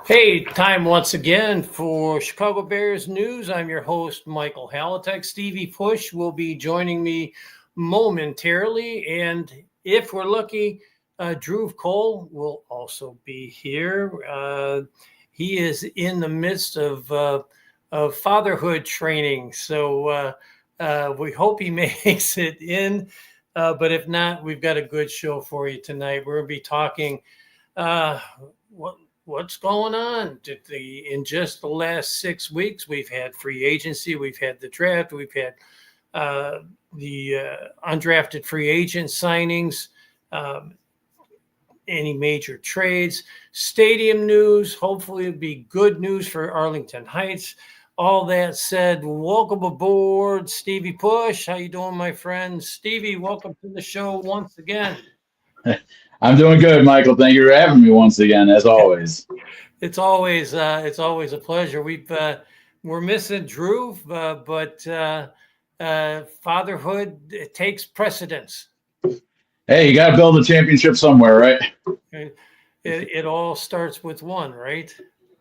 Hey, time once again for Chicago Bears News. I'm your host, Michael Halatek. Stevie Push will be joining me momentarily. And if we're lucky, Drew Cole will also be here. He is in the midst of fatherhood training. So we hope he makes it in. But if not, we've got a good show for you tonight. We're going to be talking what's going on in just the last 6 weeks. We've had free agency, we've had the draft, we've had the undrafted free agent signings, any major trades, stadium news. Hopefully it'll be good news for Arlington Heights. All that said, welcome aboard, Stevie Push. How you doing, my friend? Stevie, welcome to the show once again. I'm doing good, Michael. Thank you for having me once again, as always. It's always a pleasure. We're missing Drew, but fatherhood takes precedence. Hey, you got to build a championship somewhere, right? It all starts with one, right?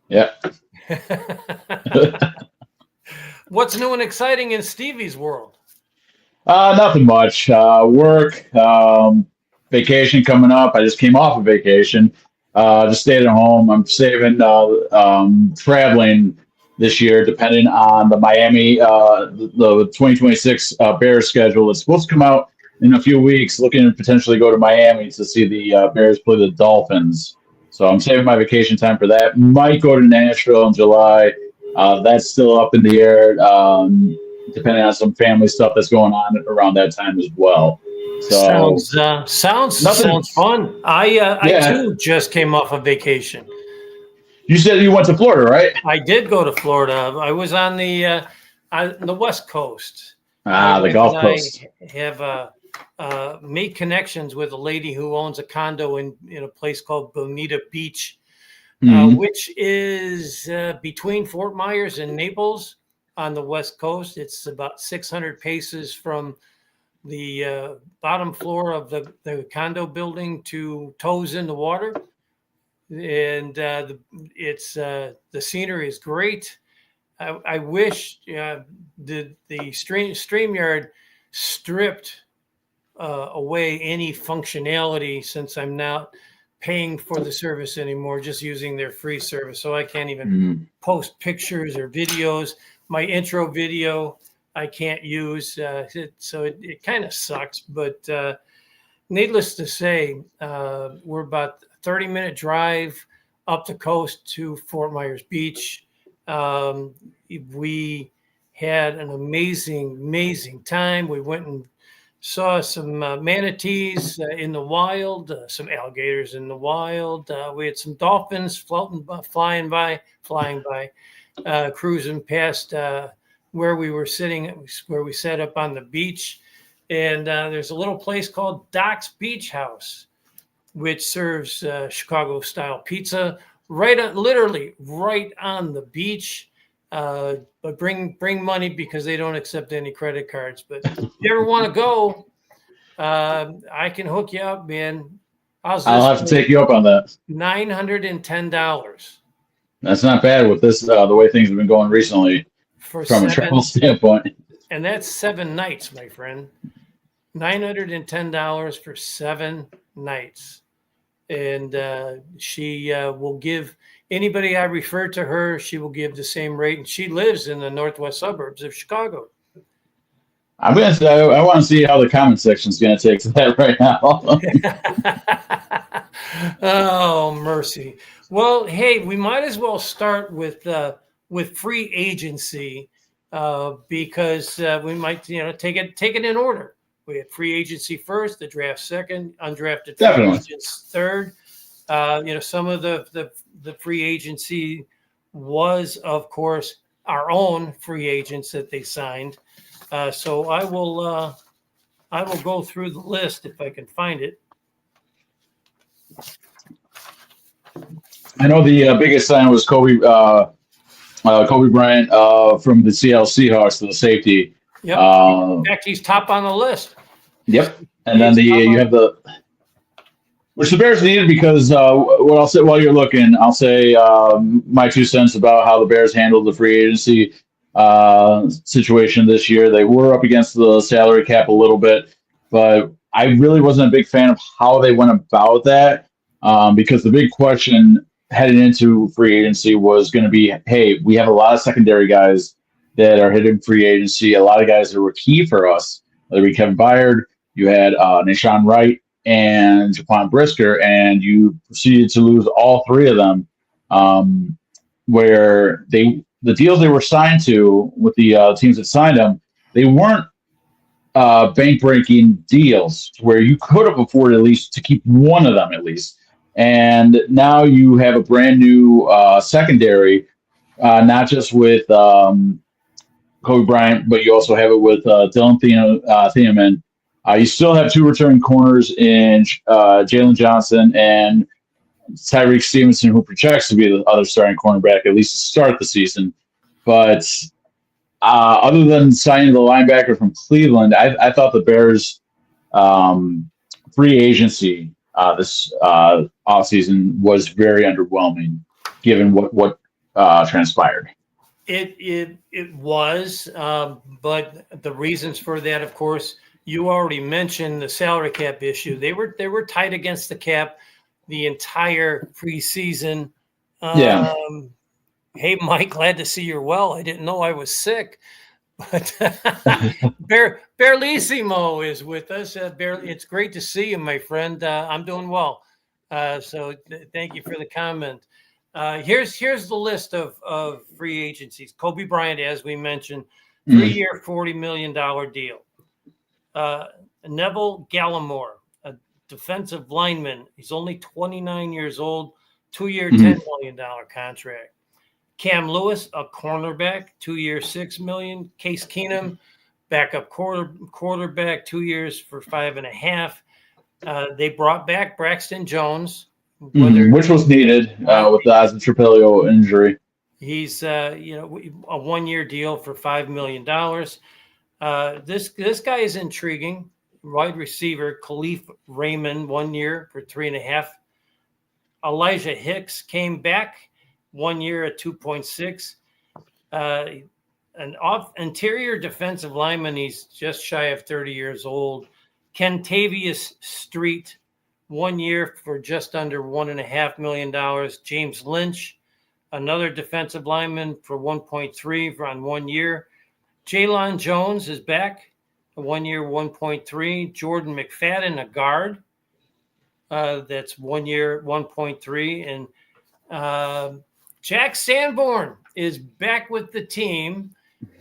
Yeah. What's new and exciting in Stevie's world? Nothing much. Work, vacation coming up. I just came off of vacation. Just stayed at home. I'm saving traveling this year, depending on the Miami, the 2026 Bears schedule. It's supposed to come out in a few weeks. Looking to potentially go to Miami to see the Bears play the Dolphins. So I'm saving my vacation time for that. Might go to Nashville in July. That's still up in the air, depending on some family stuff that's going on around that time as well. So sounds fun. I too just came off a vacation. You said you went to Florida, right? I did go to Florida. I was on the West Coast. The Gulf Coast. I have made connections with a lady who owns a condo in a place called Bonita Beach, which is between Fort Myers and Naples on the West Coast. It's about 600 paces from the bottom floor of the condo building to toes in the water. And the scenery is great. I wish the StreamYard stripped away any functionality, since I'm not paying for the service anymore, just using their free service. So I can't even post pictures or videos. My intro video I can't use, so it kind of sucks. But needless to say, we're about a 30-minute drive up the coast to Fort Myers Beach. We had an amazing time. We went and saw some manatees in the wild, some alligators in the wild. We had some dolphins flying by, cruising past where we were sitting, where we sat up on the beach. And there's a little place called Doc's Beach House, which serves Chicago-style pizza literally right on the beach. But bring money, because they don't accept any credit cards. But if you ever want to go, I can hook you up, man. I'll have to take you up on that. $910. That's not bad with this the way things have been going recently from a travel standpoint. And that's 7 nights, my friend. $910 for 7 nights. And she will give anybody I refer to her, she will give the same rate. And she lives in the northwest suburbs of Chicago. I want to see how the comment section is going to take to that right now. Oh, mercy. Well, hey, we might as well start with free agency, because we might take it in order. We had free agency first, the draft second, undrafted free agents third. Some of the free agency was, of course, our own free agents that they signed. So I will go through the list if I can find it. I know the biggest sign was Kobe Bryant from the Seattle Seahawks to the safety. Yep. In fact, he's top on the list. Yep. And then you have the which the Bears needed because what I'll say while you're looking, I'll say my 2 cents about how the Bears handled the free agency situation this year. They were up against the salary cap a little bit, but I really wasn't a big fan of how they went about that because the big question heading into free agency was going to be, hey, we have a lot of secondary guys that are hitting free agency, a lot of guys that were key for us, whether it be Kevin Byard, you had Nashawn Wright, and Jaquan Brisker, and you proceeded to lose all three of them, where the deals they were signed to with the teams that signed them, they weren't bank-breaking deals where you could have afforded at least to keep one of them at least. And now you have a brand new secondary, not just with Kobe Bryant, but you also have it with Dylan Thieneman. You still have two returning corners in Jalen Johnson and Tyreek Stevenson, who projects to be the other starting cornerback, at least to start the season. But other than signing the linebacker from Cleveland, I thought the Bears' free agency this offseason was very underwhelming, given what transpired. It was, but the reasons for that, of course, you already mentioned the salary cap issue. They were tight against the cap the entire preseason. Yeah. Hey, Mike, glad to see you're well. I didn't know I was sick, but Bearlissimo is with us. It's great to see you, my friend. I'm doing well. So thank you for the comment. Here's the list of free agencies. Kobe Bryant, as we mentioned, 3-year, $40 million deal. Neville Gallimore, a defensive lineman. He's only 29 years old, 2-year, $10 million contract. Cam Lewis, a cornerback, 2-year, $6 million. Case Keenum, backup quarterback, 2 years for $5.5. They brought back Braxton Jones, which was needed with the Isaac Trapilio injury. He's a 1-year deal for $5 million. This guy is intriguing. Wide receiver Khalif Raymond, 1 year for $3.5. Elijah Hicks came back, 1 year at $2.6. An interior defensive lineman, he's just shy of 30 years old. Kentavious Street, 1 year for just under $1.5 million. James Lynch, another defensive lineman for $1.3 on 1 year. Jaylon Jones is back, 1 year, $1.3. Jordan McFadden, a guard, that's 1 year, $1.3. And Jack Sanborn is back with the team.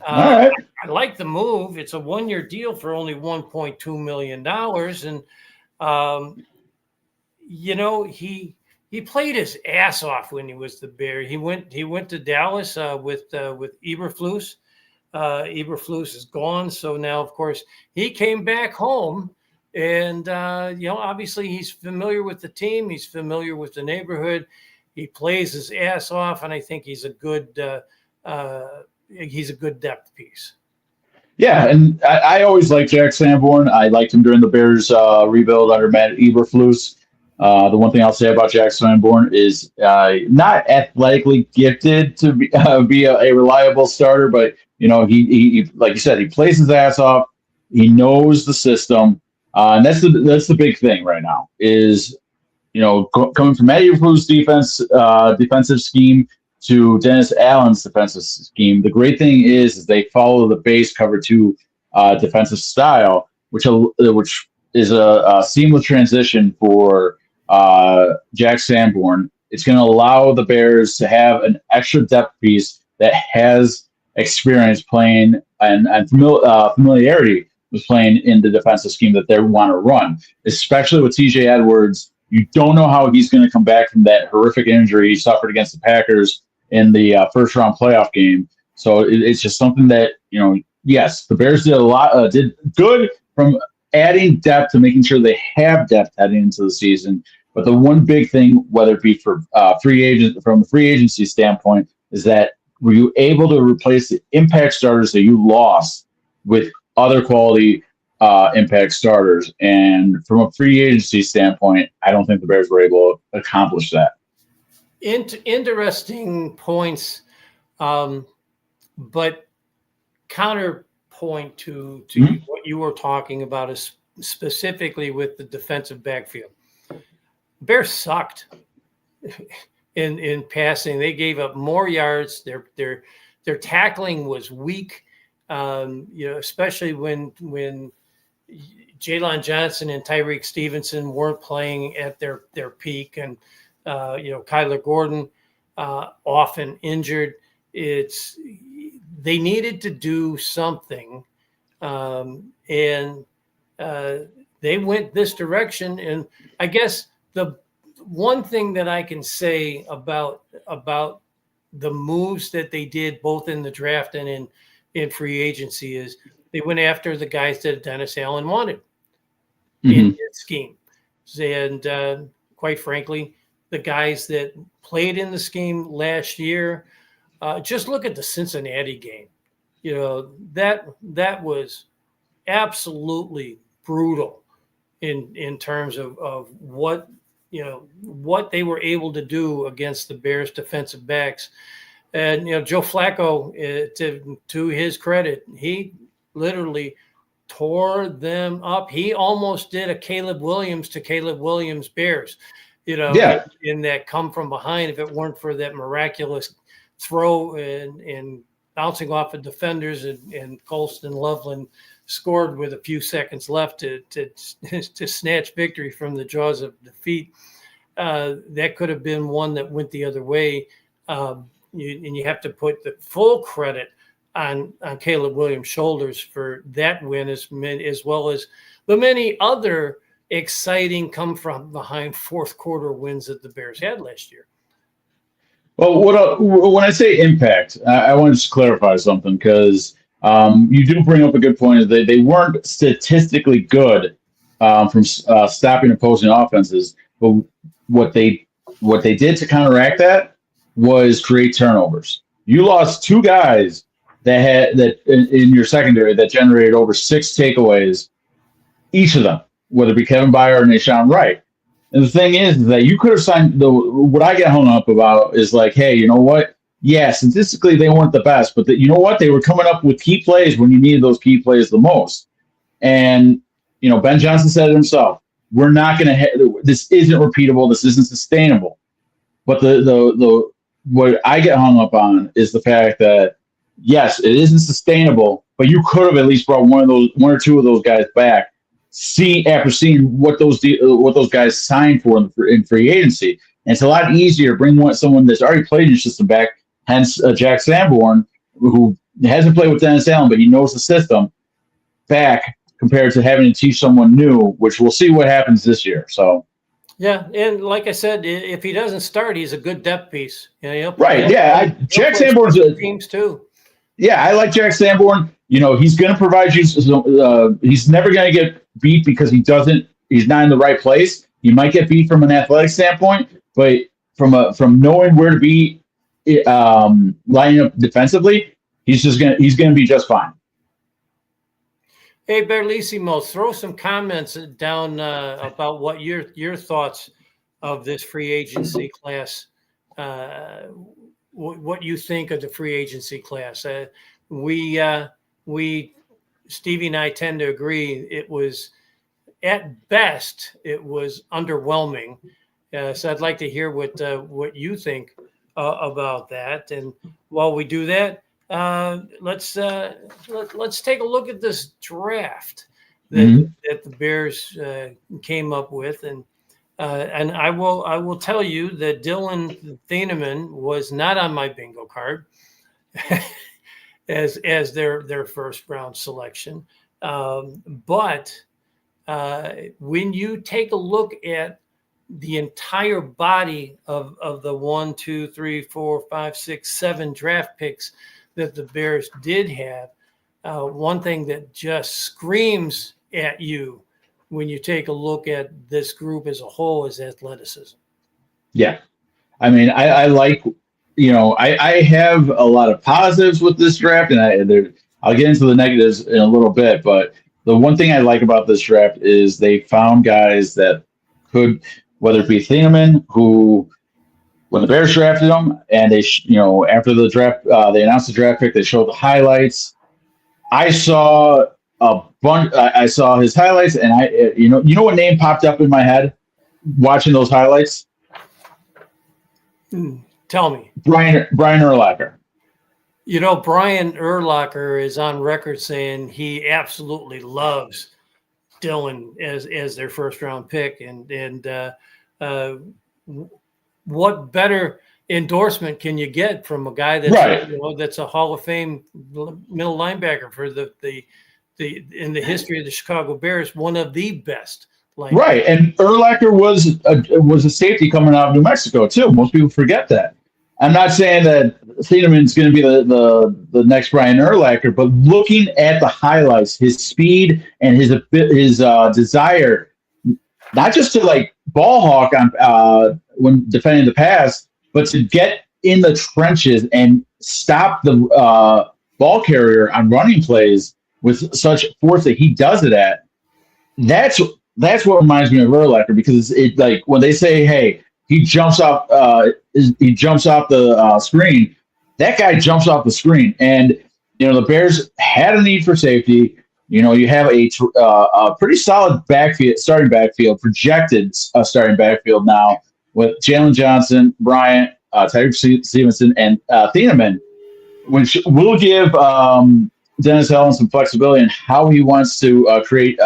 All right. I like the move. It's a 1-year deal for only $1.2 million. And, he played his ass off when he was the Bear. He went to Dallas with Eberflus. Eberflus is gone. So now, of course, he came back home. And, obviously he's familiar with the team. He's familiar with the neighborhood. He plays his ass off, and I think he's a good depth piece. Yeah, and I always liked Jack Sanborn. I liked him during the Bears rebuild under Matt Eberflus. The one thing I'll say about Jack Sanborn is not athletically gifted to be a reliable starter, but he like you said, he plays his ass off. He knows the system, and that's the big thing right now is coming from Matt Eberflus' defensive scheme to Dennis Allen's defensive scheme. The great thing is they follow the base cover 2 defensive style, which is a seamless transition for Jack Sanborn. It's going to allow the Bears to have an extra depth piece that has experience playing and familiarity with playing in the defensive scheme that they want to run, especially with TJ Edwards. You don't know how he's going to come back from that horrific injury he suffered against the Packers in the first round playoff game. So it's just something that, yes, the Bears did good from adding depth to making sure they have depth heading into the season. But the one big thing, whether it be for from the free agency standpoint, is that were you able to replace the impact starters that you lost with other quality impact starters. And from a free agency standpoint, I don't think the Bears were able to accomplish that. Interesting points, but counterpoint to what you were talking about is specifically with the defensive backfield. Bears sucked in passing. They gave up more yards. Their tackling was weak. Especially when Jaylon Johnson and Tyreek Stevenson weren't playing at their peak, and Kyler Gordon often injured. They needed to do something, and they went this direction. And I guess the one thing that I can say about the moves that they did both in the draft and in free agency is they went after the guys that Dennis Allen wanted in his scheme. And quite frankly, the guys that played in the scheme last year, just look at the Cincinnati game. That was absolutely brutal in terms of what they were able to do against the Bears defensive backs. And, Joe Flacco, to his credit, he literally tore them up. He almost did a Caleb Williams to Caleb Williams Bears, in that come from behind. If it weren't for that miraculous throw and bouncing off of defenders, and Colston Loveland scored with a few seconds left to snatch victory from the jaws of defeat. That could have been one that went the other way. And you have to put the full credit on Caleb Williams' shoulders for that win, as well as the many other exciting come from behind fourth quarter wins that the Bears had last year. Well, when I say impact, I want to just clarify something, because you do bring up a good point. They weren't statistically good from stopping opposing offenses, but what they did to counteract that was create turnovers. You lost two guys that in your secondary that generated over 6 takeaways, each of them, whether it be Kevin Byard or Nahshon Wright. And the thing is that you could have signed what I get hung up about is like, hey, you know what? Yeah, statistically they weren't the best, but you know what? They were coming up with key plays when you needed those key plays the most. And Ben Johnson said it himself. We're not going to. This isn't repeatable. This isn't sustainable. But the what I get hung up on is the fact that yes, it isn't sustainable, but you could have at least brought one or two of those guys back. After seeing what those guys signed for in free agency, and it's a lot easier to bring someone that's already played in your system back. Hence, Jack Sanborn, who hasn't played with Dennis Allen, but he knows the system, back compared to having to teach someone new, which we'll see what happens this year. So, yeah, and like I said, if he doesn't start, he's a good depth piece. Right? Yeah, Jack Sanborn's teams too. Yeah, I like Jack Sanborn. He's going to provide you. He's never going to get beat because he's not in the right place. He might get beat from an athletic standpoint, but from knowing where to be, lining up defensively, he's going to be just fine. Hey, Berlissimo, throw some comments down about what your thoughts of this free agency class, what you think of the free agency class. Stevie and I tend to agree it was, at best, it was underwhelming. So I'd like to hear what you think about that. And while we do that, let's take a look at this draft that the Bears came up with, and I will tell you that Dylan Thieneman was not on my bingo card as their first round selection, but when you take a look at the entire body of the 1, 2, 3, 4, 5, 6, 7 draft picks that the Bears did have, one thing that just screams at you when you take a look at this group as a whole is athleticism. Yeah. I mean, I like, I have a lot of positives with this draft, and I'll get into the negatives in a little bit, but the one thing I like about this draft is they found guys that could, whether it be Thieneman, who when the Bears drafted him, and after the draft, they announced the draft pick. They showed the highlights. I saw a bunch. I saw his highlights, and what name popped up in my head watching those highlights? Tell me. Brian Urlacher. Brian Urlacher is on record saying he absolutely loves Dillon as their first round pick, and what better endorsement can you get from a guy that's right. That's a Hall of Fame middle linebacker for the in the history of the Chicago Bears, one of the best linebackers. Right, and Urlacher was a safety coming out of New Mexico too. Most people forget that. I'm not saying that Thieneman's going to be the next Brian Urlacher, but looking at the highlights, his speed and his desire, not just to like ball hawk on when defending the pass, but to get in the trenches and stop the ball carrier on running plays with such force that he does it at. That's what reminds me of Urlacher, because it like when they say, "Hey, he jumps off the screen," that guy jumps off the screen, and the Bears had a need for safety. You have a pretty solid starting backfield, projected starting backfield now with Jalen Johnson, Bryant, Tyreek Stevenson, and Thieneman, which will give Dennis Allen some flexibility in how he wants to create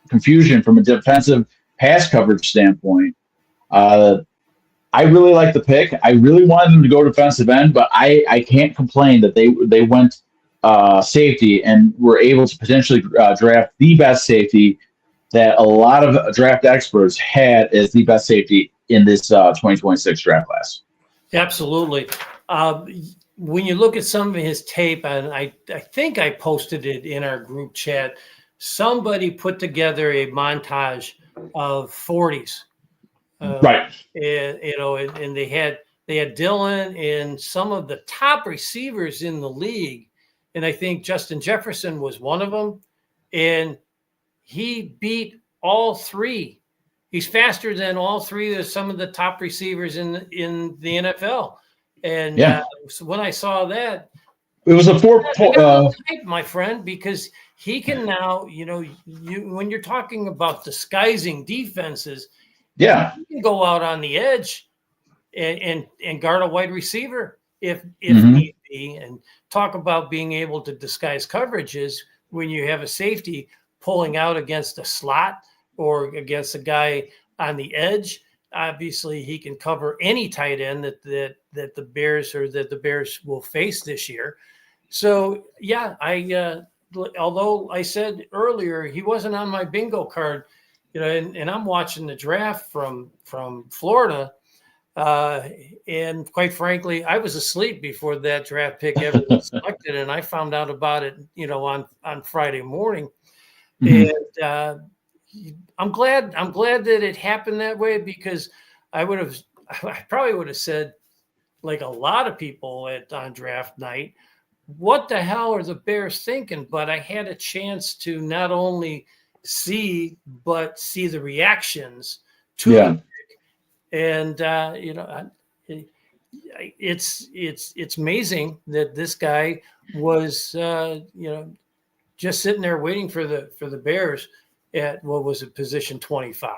confusion from a defensive pass coverage standpoint. I really like the pick. I really wanted them to go defensive end, but I can't complain that they went safety and were able to potentially draft the best safety that a lot of draft experts had as the best safety in this 2026 draft class. Absolutely. When you look at some of his tape, and I think I posted it in our group chat, somebody put together a montage of 40s. Right. And they had Dillon and some of the top receivers in the league. And I think Justin Jefferson was one of them. And he beat all three. He's faster than all three of some of the top receivers in the NFL. And so when I saw that, it was a 4 point, my friend, because he can now, when you're talking about disguising defenses, you can go out on the edge and guard a wide receiver if need be, and talk about being able to disguise coverages when you have a safety pulling out against a slot or against a guy on the edge. Obviously, he can cover any tight end that the Bears will face this year. So although I said earlier he wasn't on my bingo card, and I'm watching the draft from Florida, and quite frankly, I was asleep before that draft pick ever was selected, and I found out about it, on Friday morning, and I'm glad that it happened that way, because I probably would have said, like a lot of people on draft night, what the hell are the Bears thinking? But I had a chance to not only see the reactions to the pick. And it's amazing that this guy was just sitting there waiting for the Bears at what was it, position 25.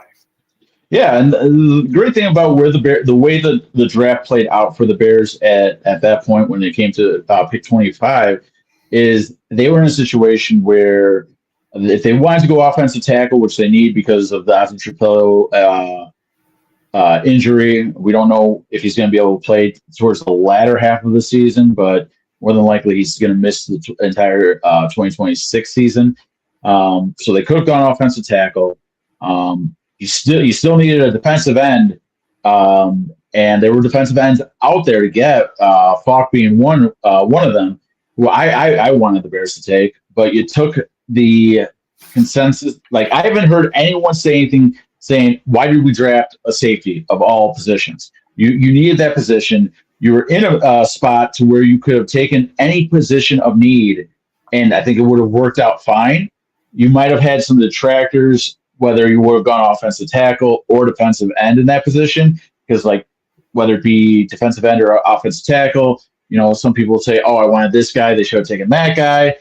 Yeah, and the great thing about the way the draft played out for the Bears at that point when they came to pick 25 is they were in a situation where if they wanted to go offensive tackle, which they need because of the Austin Trapello injury, we don't know if he's going to be able to play towards the latter half of the season, but more than likely he's going to miss the entire 2026 season. So they could have gone offensive tackle. You still needed a defensive end, and there were defensive ends out there to get. Falk being one of them, who I wanted the Bears to take, but you took the consensus. Like, I haven't heard anyone say anything saying, why did we draft a safety of all positions? You needed that position. You were in a spot to where you could have taken any position of need, and I think it would have worked out fine. you might have had some detractors, whether you would have gone offensive tackle or defensive end in that position, because like whether it be defensive end or offensive tackle, some people say, "Oh, I wanted this guy; they should have taken that guy."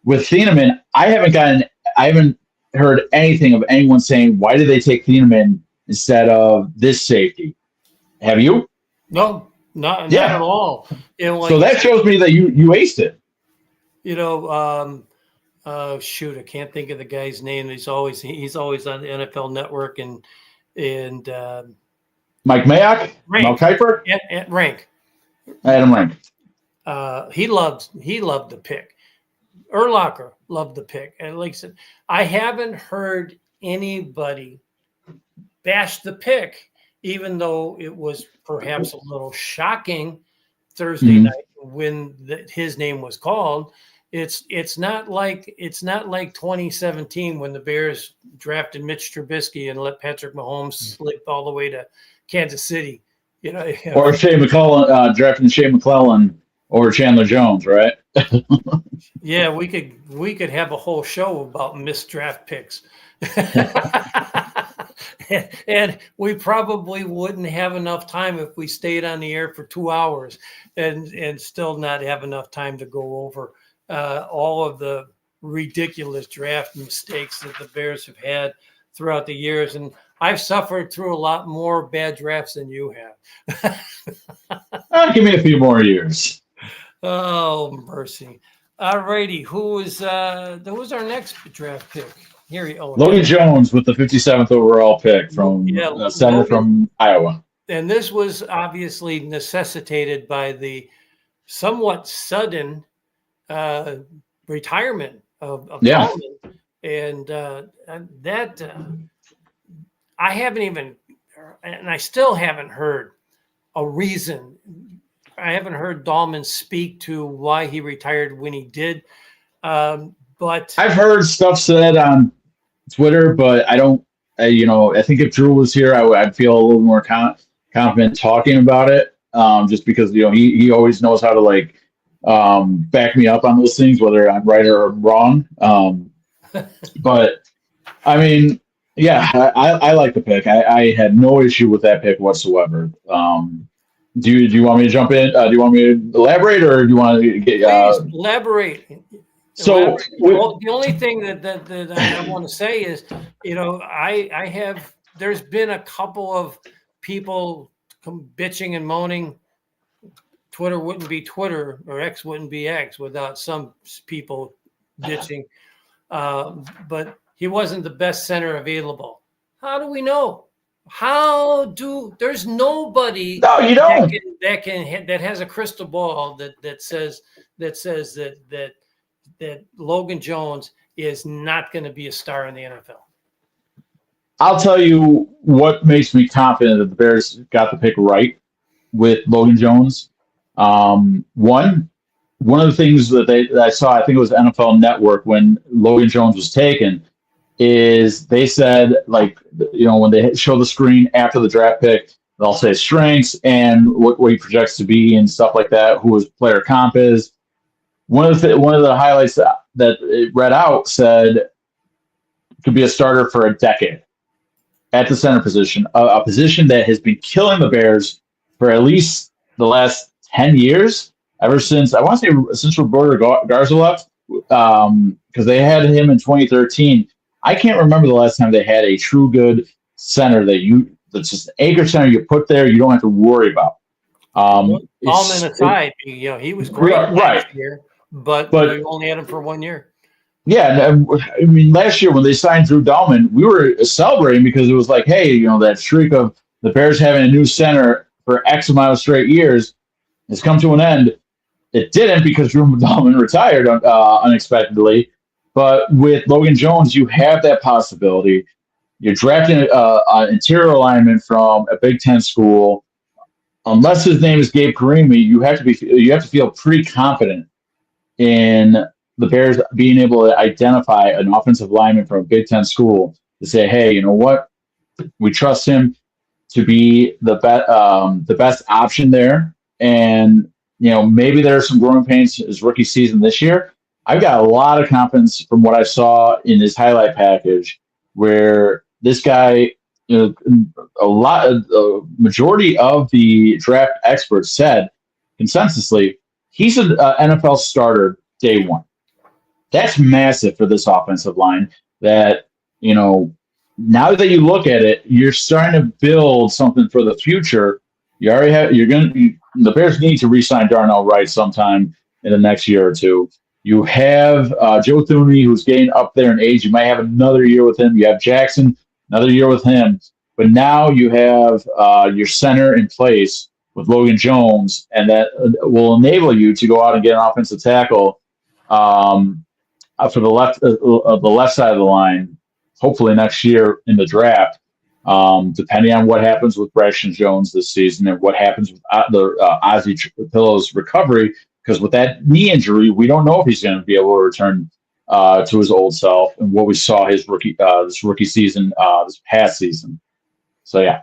With Thieneman, I haven't heard anything of anyone saying, "Why did they take Thieneman instead of this safety?" Have you? No, not at all. So that shows me that you aced it. Shoot, I can't think of the guy's name. He's always on the NFL Network and Mike Mayock, Mel Kiper, Rank. Adam Rank. He loved the pick. Urlacher loved the pick, and like I said, I haven't heard anybody bash the pick, even though it was perhaps a little shocking Thursday night when his name was called. It's not like 2017 when the Bears drafted Mitch Trubisky and let Patrick Mahomes slip all the way to Kansas City. Or Shea McClellan, drafting Shea McClellan or Chandler Jones, right? Yeah, we could have a whole show about missed draft picks. And we probably wouldn't have enough time if we stayed on the air for 2 hours and still not have enough time to go over all of the ridiculous draft mistakes that the Bears have had throughout the years. And I've suffered through a lot more bad drafts than you have. Give me a few more years. Oh, mercy. All righty. Who's our next draft pick? Logan Jones with the 57th overall pick from center from Iowa. And this was obviously necessitated by the somewhat sudden retirement of Coleman. And that I haven't even, and I still haven't heard a reason. I haven't heard Dahlman speak to why he retired when he did. But I've heard stuff said on Twitter, but I don't, I think if Drew was here, I'd feel a little more confident talking about it. Just because, he always knows how to back me up on those things, whether I'm right or wrong. But I mean, yeah, I like the pick. I had no issue with that pick whatsoever. Do you want me to jump in? Do you want me to elaborate, or do you want to get? Please elaborate. So the only thing that I want to say is, I have. There's been a couple of people bitching and moaning. Twitter wouldn't be Twitter, or X wouldn't be X without some people bitching. But he wasn't the best center available. How do we know? There's nobody that has a crystal ball that says that Logan Jones is not going to be a star in the NFL. I'll tell you what makes me confident that the Bears got the pick right with Logan Jones. One of the things that I saw, I think it was NFL Network when Logan Jones was taken, is they said, when they show the screen after the draft pick, they'll say strengths and what he projects to be and stuff like that, who his player comp is. One of the highlights that it read out said could be a starter for a decade at the center position, a position that has been killing the Bears for at least the last 10 years, ever since, I want to say since Roberto Garza left, because they had him in 2013. I can't remember the last time they had a true good center that's just an anchor center you put there, you don't have to worry about. Dahlman aside, he was great last year, but we only had him for 1 year. Yeah, I mean, last year when they signed Drew Dahlman, we were celebrating because it was like, hey, that streak of the Bears having a new center for X amount of straight years has come to an end. It didn't, because Drew Dahlman retired unexpectedly. But with Logan Jones, you have that possibility. You're drafting an interior alignment from a Big Ten school. Unless his name is Gabe Carimi, you have to feel pretty confident in the Bears being able to identify an offensive lineman from a Big Ten school to say, hey, you know what? We trust him to be the best option there. And maybe there are some growing pains his rookie season this year, I've got a lot of confidence from what I saw in his highlight package, where this guy, a majority of the draft experts said consensusly he's an NFL starter day one. That's massive for this offensive line. That now that you look at it, you're starting to build something for the future. You already have. The Bears need to re-sign Darnell Wright sometime in the next year or two. You have Joe Thuney, who's getting up there in age. You might have another year with him. You have Jackson, another year with him. But now you have your center in place with Logan Jones, and that will enable you to go out and get an offensive tackle for the left side of the line, hopefully next year in the draft, depending on what happens with Braxton Jones this season and what happens with Ozzie Pillows' recovery. Because with that knee injury, we don't know if he's going to be able to return to his old self and what we saw his rookie season, this past season. So yeah.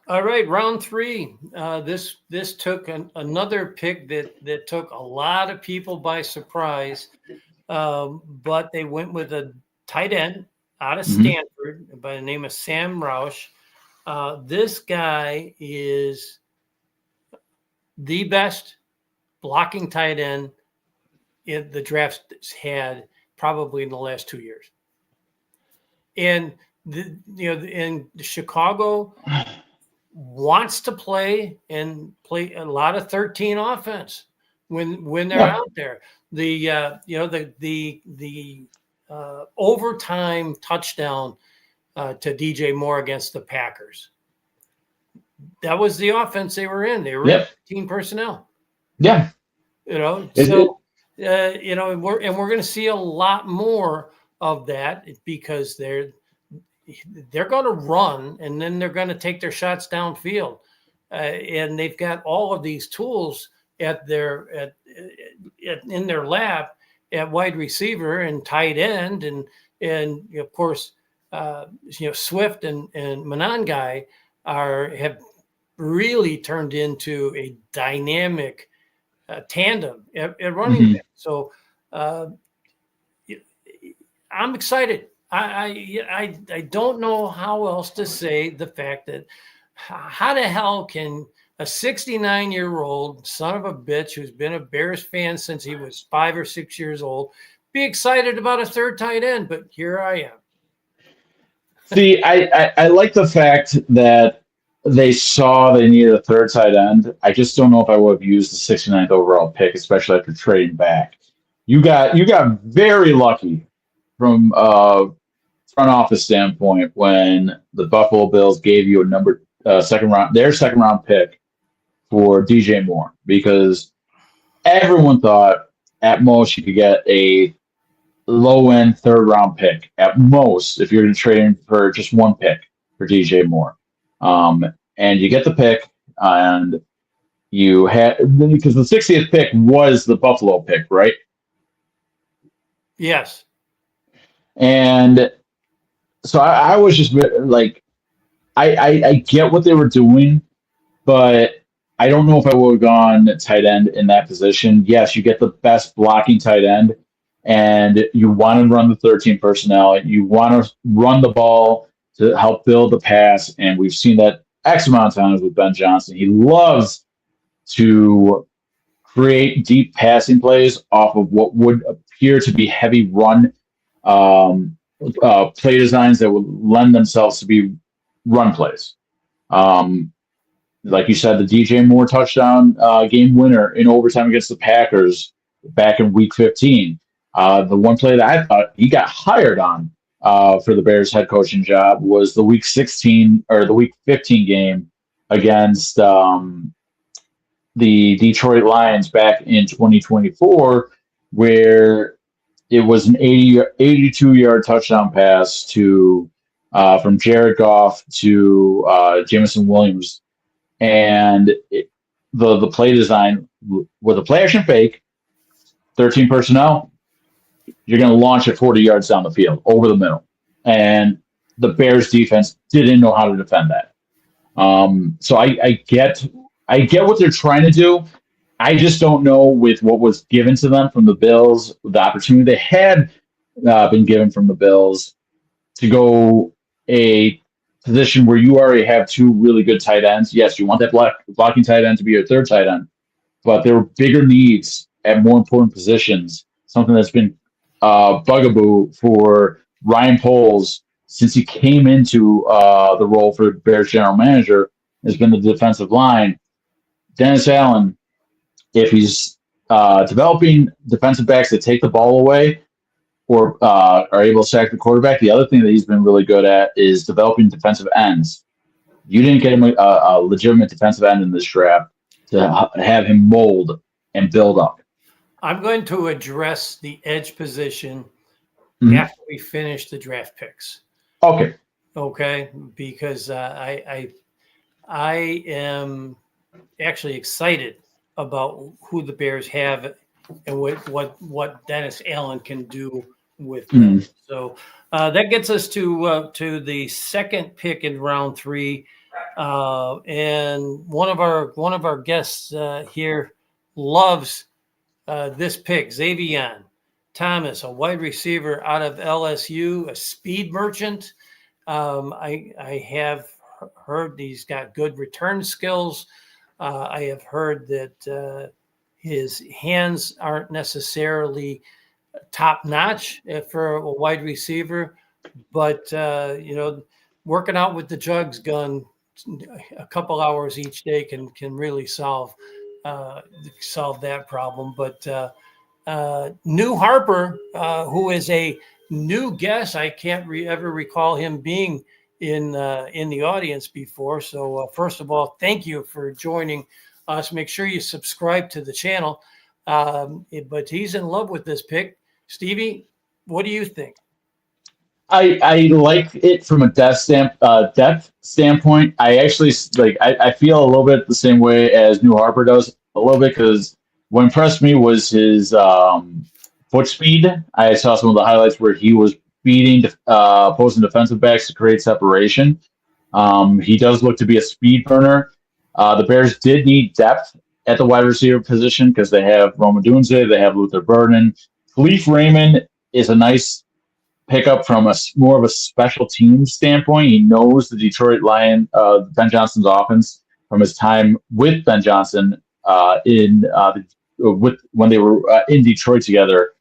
All right, round 3. This took another pick that took a lot of people by surprise, but they went with a tight end out of Stanford by the name of Sam Roush. This guy is the best blocking tight end the draft's had probably in the last 2 years. And in Chicago wants to play a lot of 13 offense when they're out there. The overtime touchdown to DJ Moore against the Packers. That was the offense they were in. They were 13 personnel. Yeah. And we're going to see a lot more of that because they're going to run and then they're going to take their shots downfield, and they've got all of these tools in their lab at wide receiver and tight end, and of course Swift and Monangai have really turned into a dynamic tandem at running back. So I'm excited. I don't know how else to say the fact that how the hell can a 69-year-old son of a bitch who's been a Bears fan since he was 5 or 6 years old be excited about a third tight end? But here I am. See, I like the fact that they saw they needed a third tight end. I just don't know if I would have used the 69th overall pick, especially after trading back. You got very lucky from front office standpoint when the Buffalo Bills gave you their second round pick for DJ Moore, because everyone thought at most you could get a low end third round pick at most if you're going to trade in for just one pick for DJ Moore. And you get the pick, and you had, because the 60th pick was the Buffalo pick, right? Yes. And so I was just like, I get what they were doing, but I don't know if I would have gone tight end in that position. Yes, you get the best blocking tight end, and you want to run the 13 personnel. You want to run the ball to help build the pass, and we've seen that X amount of times with Ben Johnson. He loves to create deep passing plays off of what would appear to be heavy run play designs that would lend themselves to be run plays. Like you said, the DJ Moore touchdown game winner in overtime against the Packers back in Week 15. The one play that I thought he got hired on for the Bears head coaching job was the Week 16 or the Week 15 game against the Detroit Lions back in 2024, where it was an 82-yard touchdown pass to from Jared Goff to Jameson Williams. And the play design with a play action fake, 13 personnel, you're going to launch it 40 yards down the field over the middle. And the Bears defense didn't know how to defend that. So I get what they're trying to do. I just don't know with what was given to them from the Bills, the opportunity they had been given from the Bills to go a position where you already have two really good tight ends. Yes, you want that blocking tight end to be your third tight end, but there were bigger needs at more important positions. Something that's been bugaboo for Ryan Poles since he came into the role for Bears general manager has been the defensive line. Dennis Allen, if he's developing defensive backs that take the ball away or are able to sack the quarterback, the other thing that he's been really good at is developing defensive ends. You didn't get him a legitimate defensive end in this draft to have him mold and build up. I'm going to address the edge position after we finish the draft picks. Okay. Okay, because I am actually excited about who the Bears have and what Dennis Allen can do with them. So that gets us to the second pick in round 3, and one of our guests here loves this pick, Xavier Thomas, a wide receiver out of LSU, a speed merchant. I have heard he's got good return skills. I have heard that his hands aren't necessarily top notch for a wide receiver, but working out with the jugs gun a couple hours each day can really solve that problem. But New Harper, who is a new guest, I can't ever recall him being in the audience before. So first of all, thank you for joining us. Make sure you subscribe to the channel. But he's in love with this pick. Stevie, what do you think? I like it from a depth standpoint. I actually I feel a little bit the same way as New Harper does a little bit, because what impressed me was his foot speed. I saw some of the highlights where he was beating opposing defensive backs to create separation. He does look to be a speed burner. The Bears did need depth at the wide receiver position because they have Rome Odunze, they have Luther Burden. Khalif Raymond is a nice pickup from more of a special teams standpoint. He knows the Detroit Lions, Ben Johnson's offense from his time with Ben Johnson when they were in Detroit together.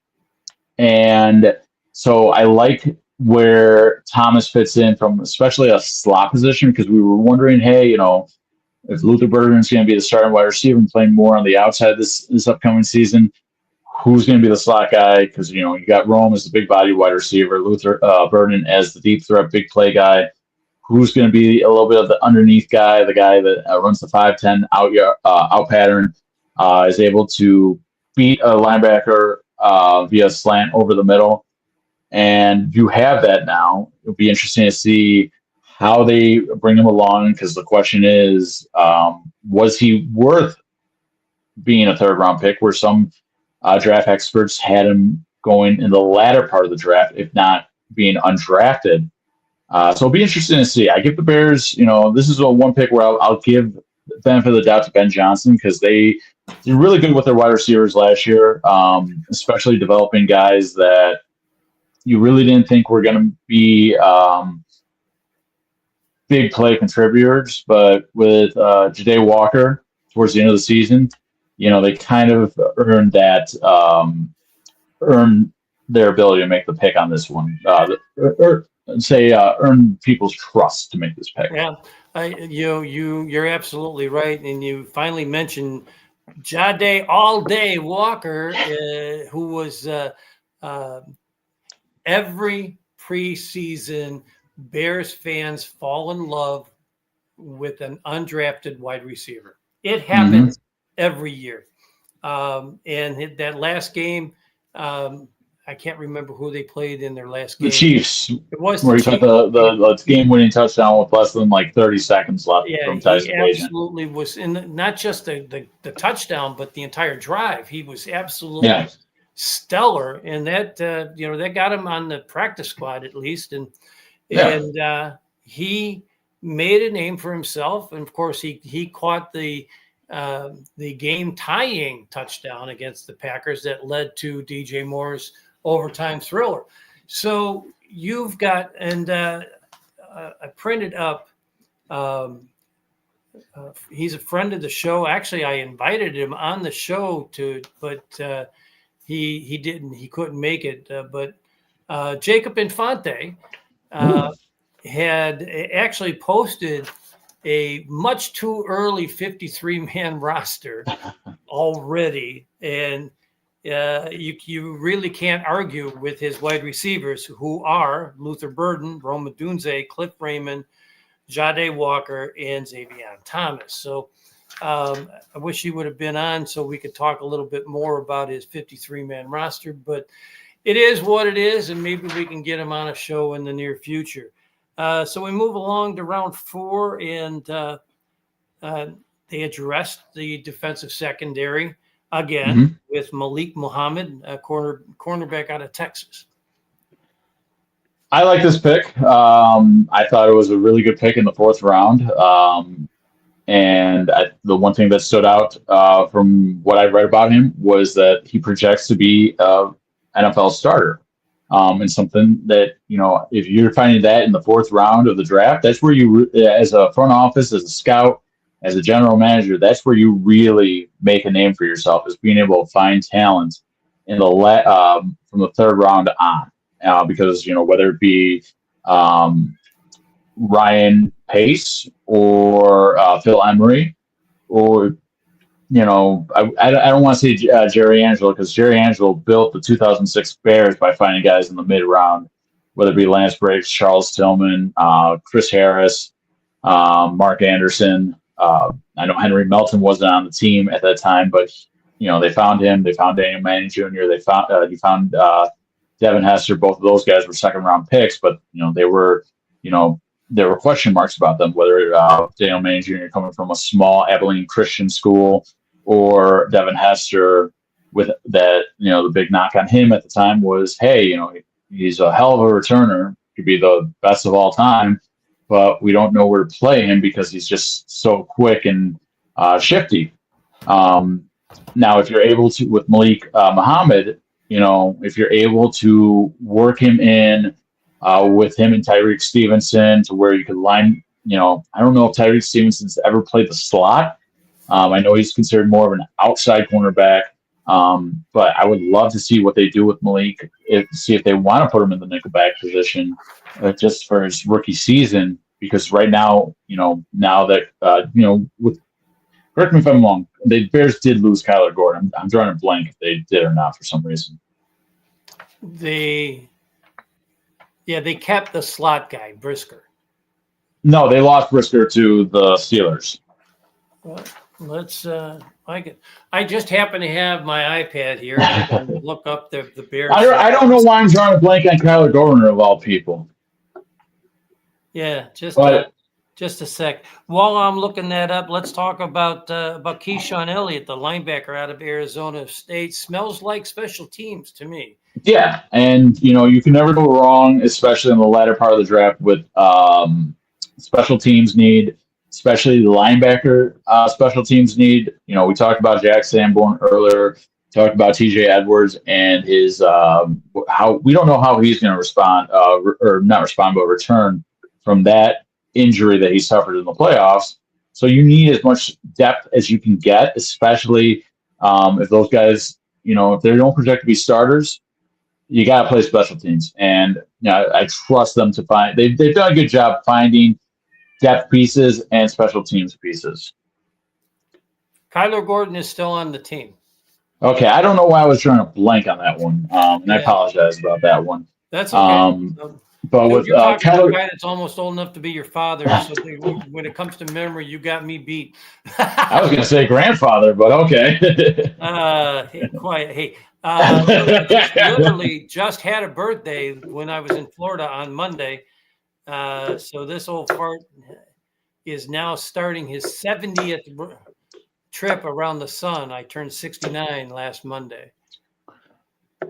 And so I like where Thomas fits in from especially a slot position, because we were wondering, hey, if Luther Burden is going to be the starting wide receiver and playing more on the outside this upcoming season, who's going to be the slot guy? Because, you got Rome as the big body wide receiver, Luther Burden as the deep threat, big play guy. Who's going to be a little bit of the underneath guy, the guy that runs the 5-10 out pattern, is able to beat a linebacker via slant over the middle. And you have that now. It'll be interesting to see how they bring him along, because the question is, was he worth being a third-round pick, where some draft experts had him going in the latter part of the draft, if not being undrafted. So it'll be interesting to see. I give the Bears, this is one pick where I'll give the benefit of the doubt to Ben Johnson, because they did really good with their wide receivers last year, especially developing guys that you really didn't think were going to be big play contributors. But with Ja'Day Walker towards the end of the season, they kind of earned their ability to make the pick on this one, earn people's trust to make this pick. Yeah, you're absolutely right, and you finally mentioned Ja'Day All Day Walker, who was every preseason Bears fans fall in love with an undrafted wide receiver. It happens every year. And that last game, I can't remember who they played in their last game. The Chiefs. It was where he got the game-winning touchdown with less than 30 seconds left from Tyson Bagent. He absolutely was in not just the touchdown, but the entire drive. He was absolutely stellar, and that that got him on the practice squad at least, and he made a name for himself. And of course, he caught the the game-tying touchdown against the Packers that led to DJ Moore's overtime thriller. So you've got, and I printed up, he's a friend of the show. Actually, I invited him on the show but he didn't. He couldn't make it. But Jacob Infante had actually posted a much too early 53-man roster already, and you really can't argue with his wide receivers, who are Luther Burden, Rome Odunze, Cliff Raymond, Jade Walker, and Xavier Thomas. So I wish he would have been on so we could talk a little bit more about his 53-man roster, but it is what it is, and maybe we can get him on a show in the near future. So we move along to round 4, and they addressed the defensive secondary again with Malik Muhammad, a cornerback out of Texas. I like this pick. I thought it was a really good pick in the 4th round. The one thing that stood out from what I read about him was that he projects to be an NFL starter. And something that, if you're finding that in the 4th round of the draft, that's where you, as a front office, as a scout, as a general manager, that's where you really make a name for yourself, is being able to find talent in the from the 3rd round on. Because, whether it be Ryan Pace or Phil Emery, or I don't want to say Jerry Angelo, because Jerry Angelo built the 2006 Bears by finding guys in the mid-round, whether it be Lance Briggs, Charles Tillman, Chris Harris, Mark Anderson. I know Henry Melton wasn't on the team at that time, but they found him. They found Daniel Manning Jr. He found Devin Hester. Both of those guys were 2nd-round picks, but there were question marks about them, whether Daniel Manning Jr. coming from a small Abilene Christian school, or Devin Hester, with that, the big knock on him at the time was, hey, he's a hell of a returner, could be the best of all time, but we don't know where to play him because he's just so quick and shifty. Now, if you're able to, with Malik Muhammad, if you're able to work him in with him and Tyreek Stevenson to where you could line, I don't know if Tyreek Stevenson's ever played the slot. I know he's considered more of an outside cornerback, but I would love to see what they do with Malik, see if they want to put him in the nickelback position just for his rookie season. Because right now, now that, correct me if I'm wrong, the Bears did lose Kyler Gordon. I'm drawing a blank if they did or not for some reason. They kept the slot guy, Brisker. No, they lost Brisker to the Steelers. Well, let's. I just happen to have my iPad here. I can look up the Bears. I don't know why I'm drawing a blank on Kyler Gordon of all people. Yeah, just a sec. While I'm looking that up, let's talk about Keyshawn Elliott, the linebacker out of Arizona State. Smells like special teams to me. Yeah, and you can never go wrong, especially in the latter part of the draft with special teams need, especially the linebacker special teams need. We talked about Jack Sanborn earlier, talked about TJ Edwards and his how we don't know how he's going to respond or not respond, but return from that injury that he suffered in the playoffs. So you need as much depth as you can get, especially if those guys, if they don't project to be starters, you got to play special teams. And I trust them to find, they've done a good job finding depth pieces and special teams pieces. Kyler Gordon is still on the team. Okay. I don't know why I was trying to blank on that one. And I apologize about that one. That's okay. But with Kyler, a guy that's almost old enough to be your father, so when it comes to memory, you got me beat. I was going to say grandfather, but okay. Hey, quiet. Hey, literally just had a birthday when I was in Florida on Monday. So this old fart is now starting his 70th trip around the sun. I turned 69 last Monday.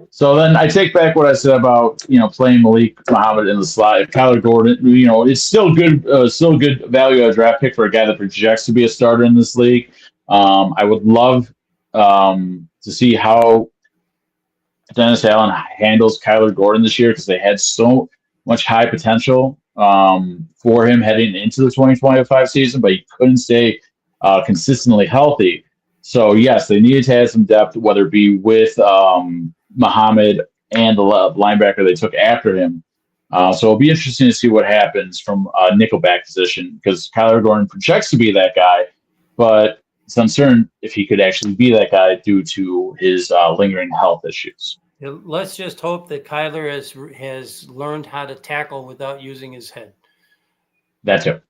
So then I take back what I said about playing Malik Muhammad in the slot. If Kyler Gordon, it's still good value of a draft pick for a guy that projects to be a starter in this league. I would love to see how Dennis Allen handles Kyler Gordon this year because they had so much high potential for him heading into the 2025 season, but he couldn't stay consistently healthy. So, yes, they needed to add some depth, whether it be with Muhammad and the linebacker they took after him. So it'll be interesting to see what happens from a nickelback position because Kyler Gordon projects to be that guy, but it's uncertain if he could actually be that guy due to his lingering health issues. Let's just hope that Kyler has learned how to tackle without using his head. That too.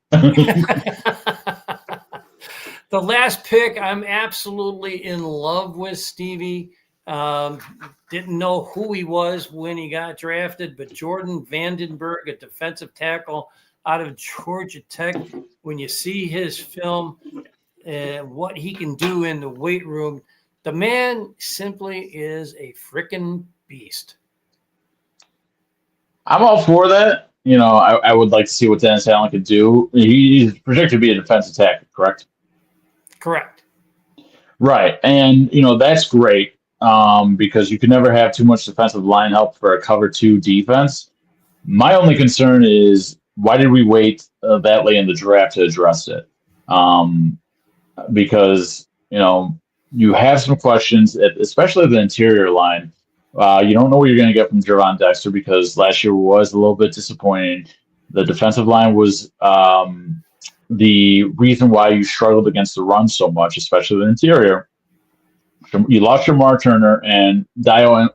The last pick, I'm absolutely in love with Stevie. Didn't know who he was when he got drafted, but Jordan Vandenberg, a defensive tackle out of Georgia Tech. When you see his film and what he can do in the weight room, the man simply is a freaking beast. I'm all for that. I would like to see what Dennis Allen could do. He's projected to be a defensive tackle, correct? Correct. Right. And, that's great because you can never have too much defensive line help for a cover 2 defense. My only concern is why did we wait that late in the draft to address it? Because, you have some questions, especially the interior line. You don't know what you're going to get from Gervon Dexter because last year was a little bit disappointing. The defensive line was the reason why you struggled against the run so much, especially the interior. You lost Shamar Turner and Dio. I'm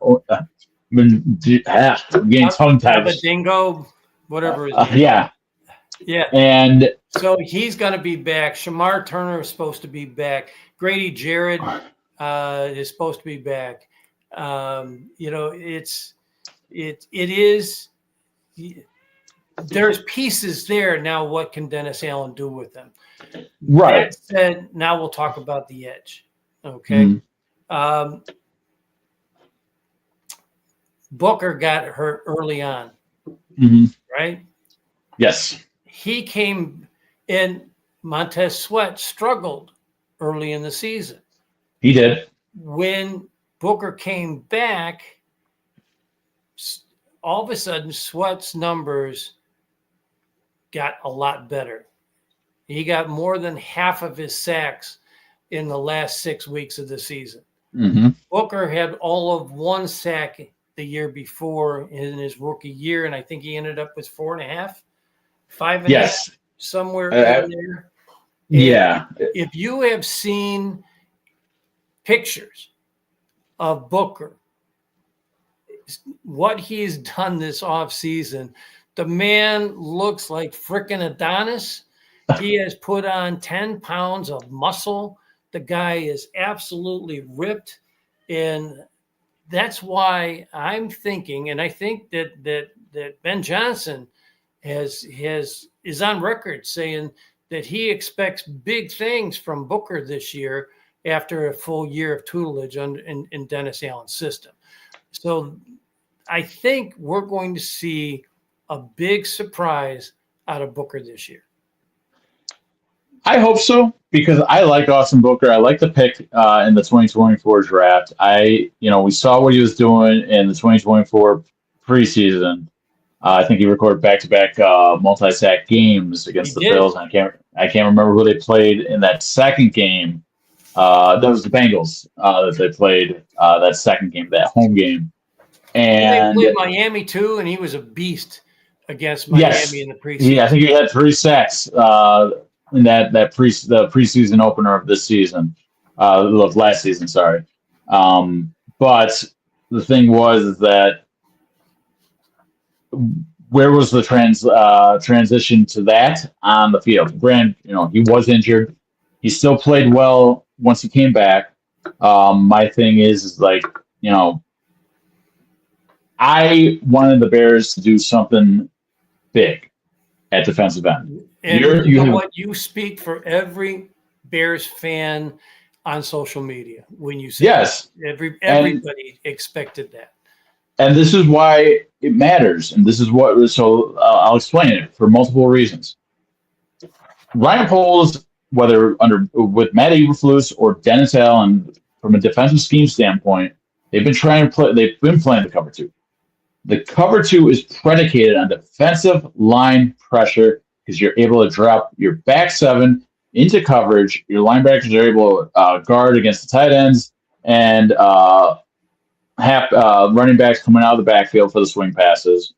getting tongue-tied. Dingo, whatever. Yeah. And so he's going to be back. Shamar Turner is supposed to be back. Grady Jarrett is supposed to be back. It is. There's pieces there. Now, what can Dennis Allen do with them? Right. That said, now we'll talk about the edge. Okay. Mm-hmm. Booker got hurt early on. Mm-hmm. Right? Yes. He came in. Montez Sweat struggled early in the season. He did. When Booker came back, all of a sudden, Sweat's numbers got a lot better. He got more than half of his sacks in the last 6 weeks of the season. Mm-hmm. Booker had all of 1 sack the year before in his rookie year, and I think he ended up with 4.5, 5.5, yes, somewhere in there. And yeah. If you have seen pictures of Booker, what he's done this offseason, the man looks like frickin' Adonis. He has put on 10 pounds of muscle. The guy is absolutely ripped. And that's why I'm thinking, and I think that Ben Johnson is on record saying that he expects big things from Booker this year after a full year of tutelage in Dennis Allen's system. So I think we're going to see a big surprise out of Booker this year. I hope so because I like Austin Booker. I like the pick in the 2024 draft. We saw what he was doing in the 2024 preseason. I think he recorded back-to-back multi-sack games against the Bills. I can't remember who they played in that second game. That was the Bengals that they played that second game, that home game. And they played Miami too, and he was a beast against Miami in the preseason. Yeah, I think he had 3 sacks in the preseason opener of this season, of last season. Sorry, but the thing was that where was the transition to that on the field? Grant, he was injured. He still played well once he came back. My thing is like, I wanted the Bears to do something big at defensive end. And you speak for every Bears fan on social media when you say yes. Everybody expected that. And this is why it matters. And this is I'll explain it for multiple reasons. Ryan Poles whether with Matt Eberflus or Dennis Allen, from a defensive scheme standpoint, they've been playing the cover two. The cover two is predicated on defensive line pressure because you're able to drop your back seven into coverage. Your linebackers are able to guard against the tight ends and have running backs coming out of the backfield for the swing passes.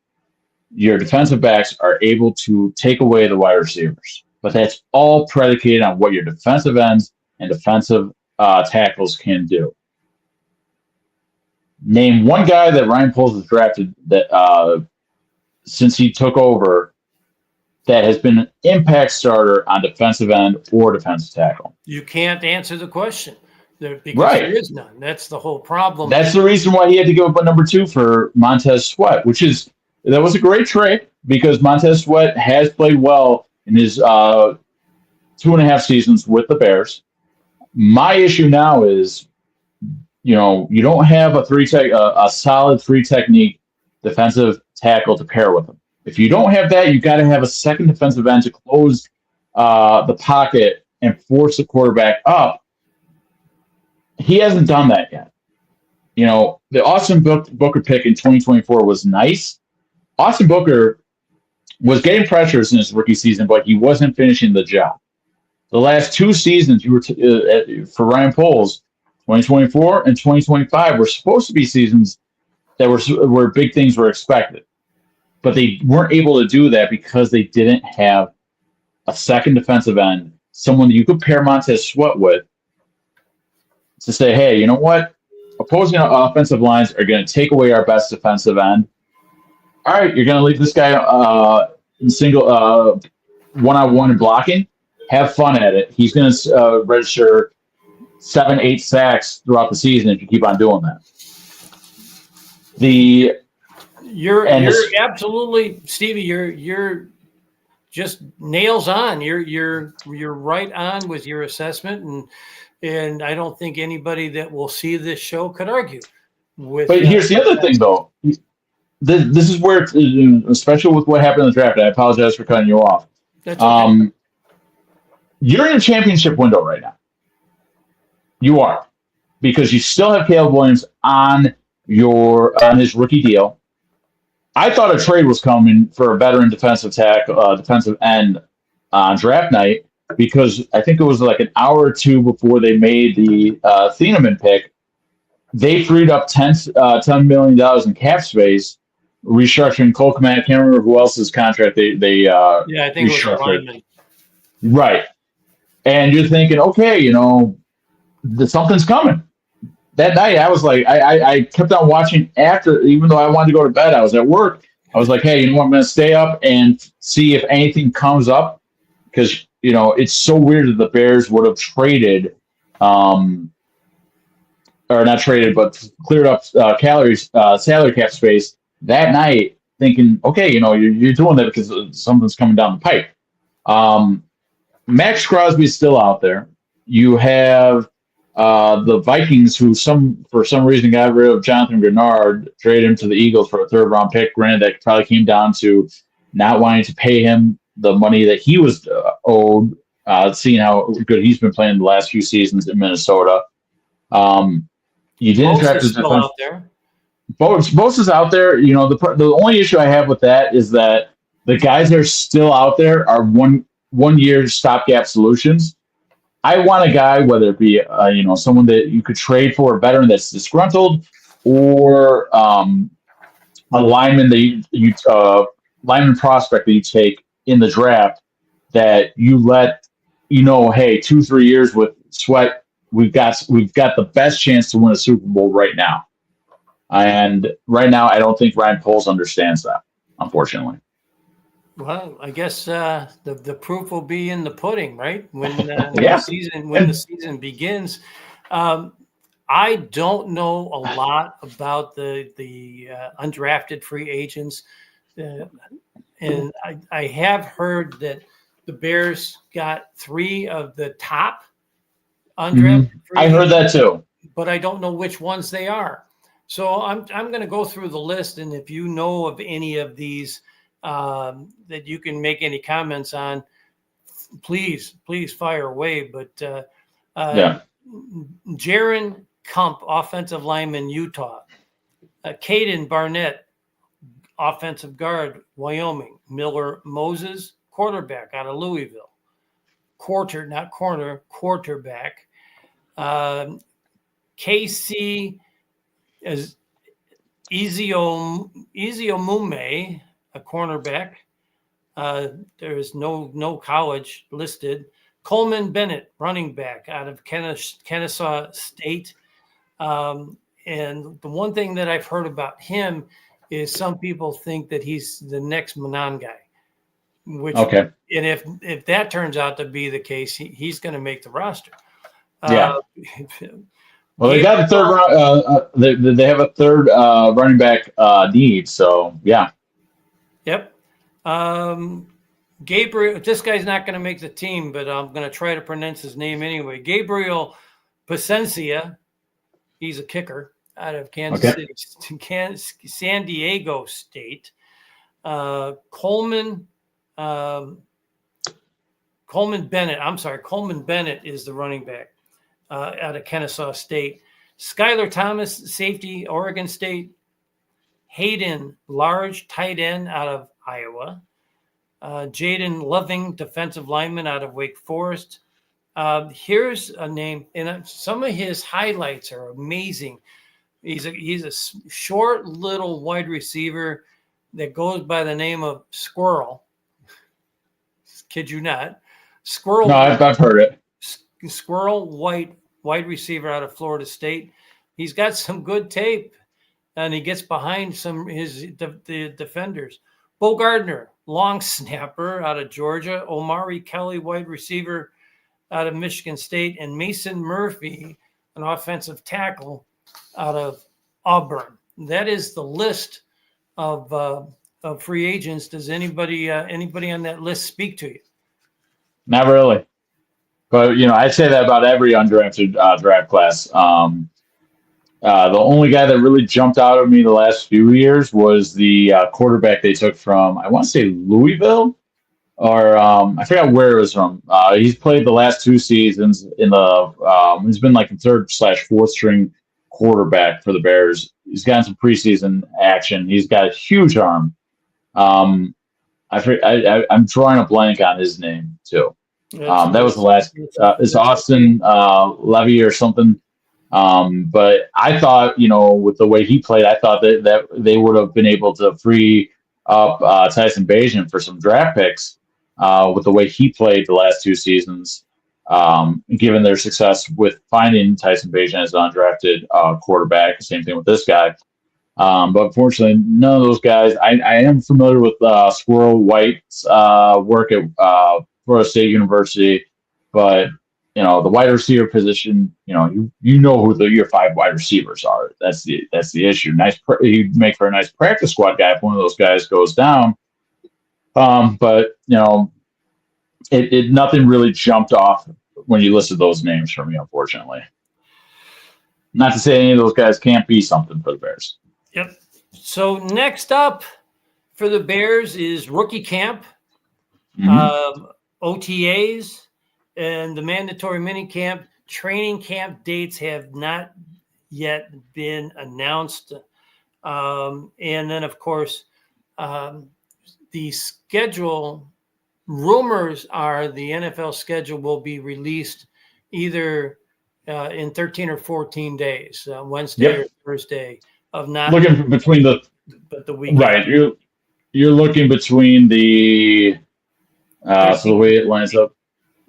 Your defensive backs are able to take away the wide receivers. But that's all predicated on what your defensive ends and defensive tackles can do. Name one guy that Ryan Poles has drafted that since he took over that has been an impact starter on defensive end or defensive tackle. You can't answer the question because right. There is none. That's the whole problem. That's the reason why he had to give up a number 2 for Montez Sweat, that was a great trade because Montez Sweat has played well in his 2.5 seasons with the Bears. My issue now is, you don't have a solid 3 technique defensive tackle to pair with him. If you don't have that, you got to have a second defensive end to close the pocket and force the quarterback up. He hasn't done that yet. The Austin Booker pick in 2024 was nice. Austin Booker was getting pressures in his rookie season, but he wasn't finishing the job. The last 2 seasons for Ryan Poles, 2024 and 2025, were supposed to be seasons that where big things were expected. But they weren't able to do that because they didn't have a second defensive end, someone that you could pair Montez Sweat with to say, hey, you know what? Opposing offensive lines are going to take away our best defensive end. All right, you're going to leave this guy in single one-on-one and blocking. Have fun at it. He's going to register 7-8 sacks throughout the season if you keep on doing that. You're absolutely, Stevie. You're just nails on. You're right on with your assessment, and I don't think anybody that will see this show could argue with. But here's the other thing, though. This is where, especially with what happened in the draft. I apologize for cutting you off. That's okay. You're in a championship window right now. You are, because you still have Caleb Williams on his rookie deal. I thought a trade was coming for a veteran defensive end on draft night because I think it was like an hour or two before they made the Thieneman pick. They freed up $10 million in cap space, restructuring Cole Kmet. I can't remember who else's contract they I think it was Lyman. Right. And you're thinking, okay, something's coming. That night, I was like, I kept on watching after, even though I wanted to go to bed. I was at work. I was like, hey, you know what? I'm going to stay up and see if anything comes up because, it's so weird that the Bears would have traded, or not traded, but cleared up salary cap space that night, thinking, okay, you're doing that because something's coming down the pipe. Max Crosby is still out there. You have the Vikings, who for some reason got rid of Jonathan Grenard, traded him to the Eagles for a 3rd-round pick. Granted, that probably came down to not wanting to pay him the money that he was owed, seeing how good he's been playing the last few seasons in Minnesota. You didn't draft his defense. Out there. Bosa is out there. The only issue I have with that is that the guys that are still out there are one-year stopgap solutions. I want a guy, whether it be someone that you could trade for, a veteran that's disgruntled, or a lineman that lineman prospect that you take in the draft that you let hey, 2-3 years with Sweat, we've got the best chance to win a Super Bowl right now. And right now, I don't think Ryan Poles understands that, unfortunately. Well, I guess the proof will be in the pudding, right? When the season begins. I don't know a lot about the undrafted free agents, and I have heard that the Bears got 3 of the top undrafted free agents. I heard that too, but I don't know which ones they are. So I'm going to go through the list, and if you know of any of these that you can make any comments on, please fire away. But Yeah. Jaron Kump, offensive lineman, Utah. Caden Barnett, offensive guard, Wyoming. Miller Moses, quarterback out of Louisville. Not corner, quarterback. KC is Eziomume, a cornerback. There is no college listed. Coleman Bennett, running back out of Kennesaw State. And the one thing that I've heard about him is some people think that he's the next Manon guy. Okay. And if that turns out to be the case, he's going to make the roster. Yeah. Well, they got a third. They have a third running back need. So yeah. Yep. Gabriel. This guy's not going to make the team, but I'm going to try to pronounce his name anyway. Gabriel Placencia. He's a kicker out of Kansas City, San Diego State. Coleman Bennett. I'm sorry, Coleman Bennett is the running back out of Kennesaw State. Skylar Thomas, safety, Oregon State. Hayden Large, tight end out of Iowa. Jaden Loving, defensive lineman out of Wake Forest. Here's a name, and some of his highlights are amazing. He's a short little wide receiver that goes by the name of Squirrel. Kid you not. Squirrel. No, I've heard it. Squirrel White, wide receiver out of Florida State. He's got some good tape, and he gets behind the defenders. Bo Gardner, long snapper out of Georgia. Omari Kelly, wide receiver out of Michigan State, and Mason Murphy, an offensive tackle out of Auburn. That is the list of free agents. Does anybody on that list speak to you? Not really, but I'd say that about every undrafted draft class. The only guy that really jumped out at me the last few years was the quarterback they took from, I want to say Louisville, or I forgot where it was from. He's played the last 2 seasons in the. He's been like a 3rd/4th string quarterback for the Bears. He's gotten some preseason action. He's got a huge arm. I'm drawing a blank on his name too. That was the last. It's Austin Levy or something. But I thought, with the way he played, I thought that they would have been able to free up Tyson Bagent for some draft picks with the way he played the last 2 seasons, given their success with finding Tyson Bagent as an undrafted quarterback. Same thing with this guy. But unfortunately, none of those guys. I am familiar with Squirrel White's work at Florida State University, but the wide receiver position, you know who the year 5 wide receivers are. That's the issue. He'd make for a nice practice squad guy if one of those guys goes down. But nothing really jumped off when you listed those names for me, unfortunately. Not to say any of those guys can't be something for the Bears. Yep. So next up for the Bears is rookie camp, OTAs, and the mandatory mini camp. Training camp dates have not yet been announced. And then, of course, the schedule, rumors are the NFL schedule will be released either in 13 or 14 days, Wednesday or Thursday. Looking between the weekend. Right. You're looking between the so the way it lines up.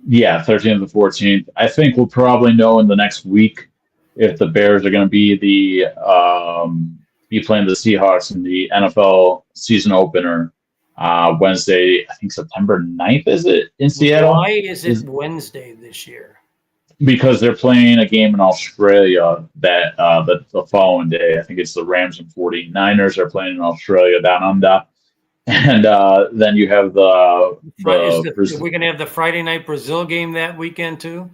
Yeah, 13th and the 14th. I think we'll probably know in the next week if the Bears are going to be playing the Seahawks in the NFL season opener Wednesday. I think September 9th, is it, in Seattle? Why is it Wednesday this year? Because they're playing a game in Australia that the following day. I think it's the Rams and 49ers are playing in Australia down under. And then you have are we going to have the Friday night Brazil game that weekend too?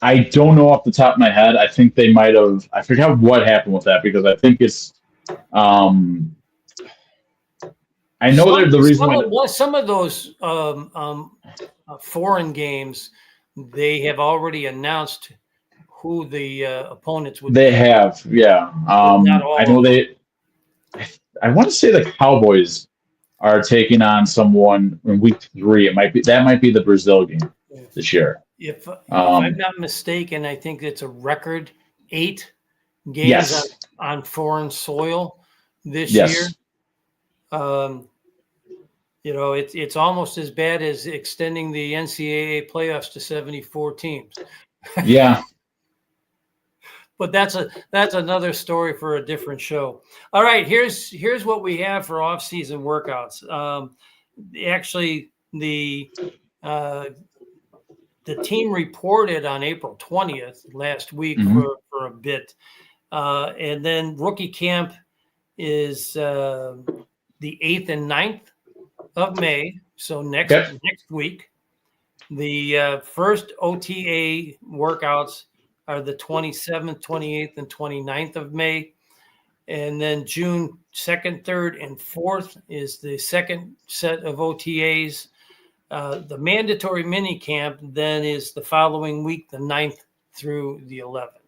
I don't know off the top of my head. I think they might have. I forgot what happened with that because I think it's. I know that the reason some of those foreign games, they have already announced who the opponents would They be. have, yeah. Not all I know of them. I want to say the Cowboys are taking on someone in week 3. That might be the Brazil game this year. If I'm Um, not mistaken, I think it's a record 8 games yes, on foreign soil this year. yes, It's almost as bad as extending the NCAA playoffs to 74 teams. yeah. But that's another story for a different show. All right, here's what we have for off-season workouts. Actually, the team reported on April 20th last week Mhm. for a bit, and then rookie camp is the 8th and 9th of May, so next week. The first OTA workouts are the 27th, 28th, and 29th of May. And then June 2nd, 3rd, and 4th is the second set of OTAs. The mandatory mini camp then is the following week, the 9th through the 11th.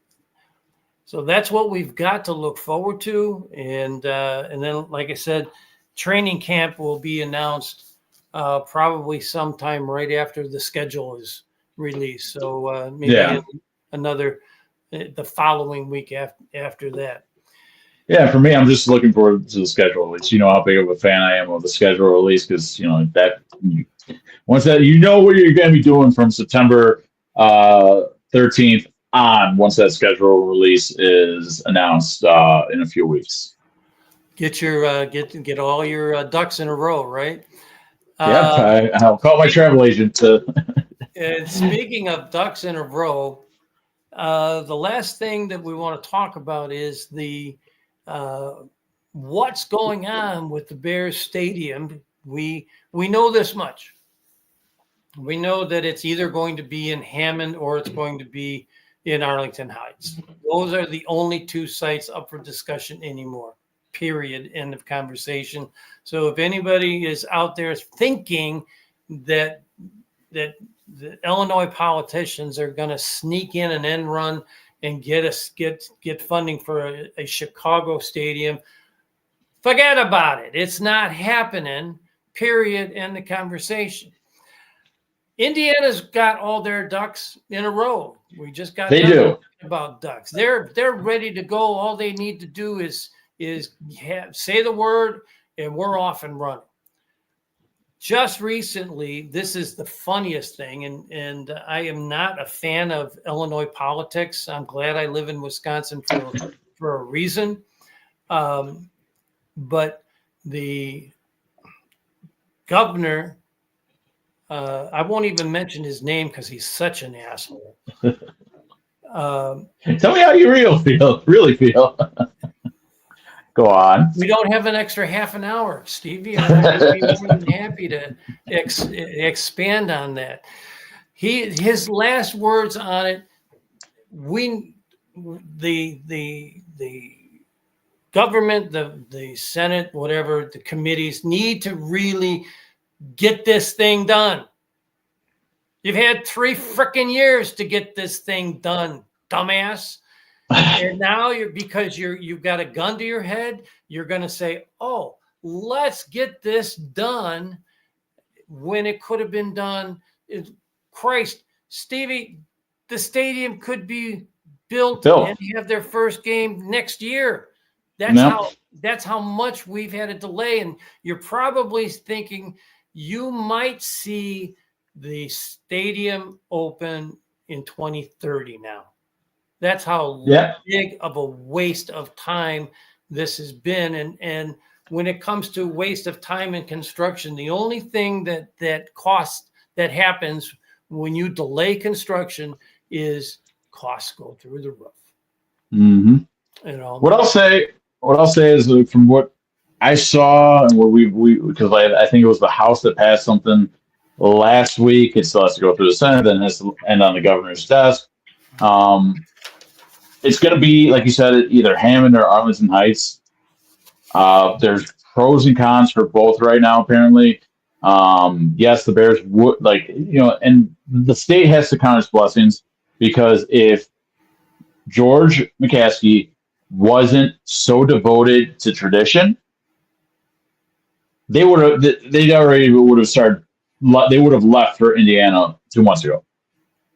So that's what we've got to look forward to. And then, like I said, training camp will be announced probably sometime right after the schedule is released. So maybe the following week after that. Yeah, for me, I'm just looking forward to the schedule release. You know how big of a fan I am of the schedule release because once that what you're going to be doing from September 13th on. Once that schedule release is announced in a few weeks. Get your get all your ducks in a row, right? I'll call my travel agent to. And speaking of ducks in a row, the last thing that we want to talk about is the what's going on with the Bears Stadium. We know this much. We know that it's either going to be in Hammond or it's going to be in Arlington Heights. Those are the only 2 sites up for discussion anymore. Period. End of conversation. So if anybody is out there thinking that the Illinois politicians are going to sneak in an end run and get funding for a Chicago stadium, forget about it. It's not happening. Period. End the conversation. Indiana's got all their ducks in a row. We just got done about ducks. They're ready to go. All they need to do is say the word, and we're off and running. Just recently, this is the funniest thing, and I am not a fan of Illinois politics. I'm glad I live in Wisconsin for a reason. But the governor, I won't even mention his name because he's such an asshole. Tell me how you really feel. Go on. We don't have an extra half an hour, Stevie. I'd be more than happy to expand on that. His last words on it. The government, the Senate, whatever, the committees need to really get this thing done. You've had 3 freaking years to get this thing done, dumbass. And now because you've got a gun to your head, you're going to say, "Oh, let's get this done," when it could have been done. Christ, Stevie, the stadium could be built and have their first game next year. That's how much we've had a delay. And you're probably thinking you might see the stadium open in 2030 now. That's how big of a waste of time this has been. And when it comes to waste of time in construction, the only thing that happens when you delay construction is costs go through the roof. Mm-hmm. What I'll say is from what I saw and what we because I think it was the House that passed something last week. It still has to go through the Senate, then has to end on the governor's desk. It's going to be, like you said, either Hammond or Arlington Heights. There's pros and cons for both right now, apparently. Yes, the Bears would and the state has to count its blessings because if George McCaskey wasn't so devoted to tradition, they would have started. They would have left for Indiana 2 months ago.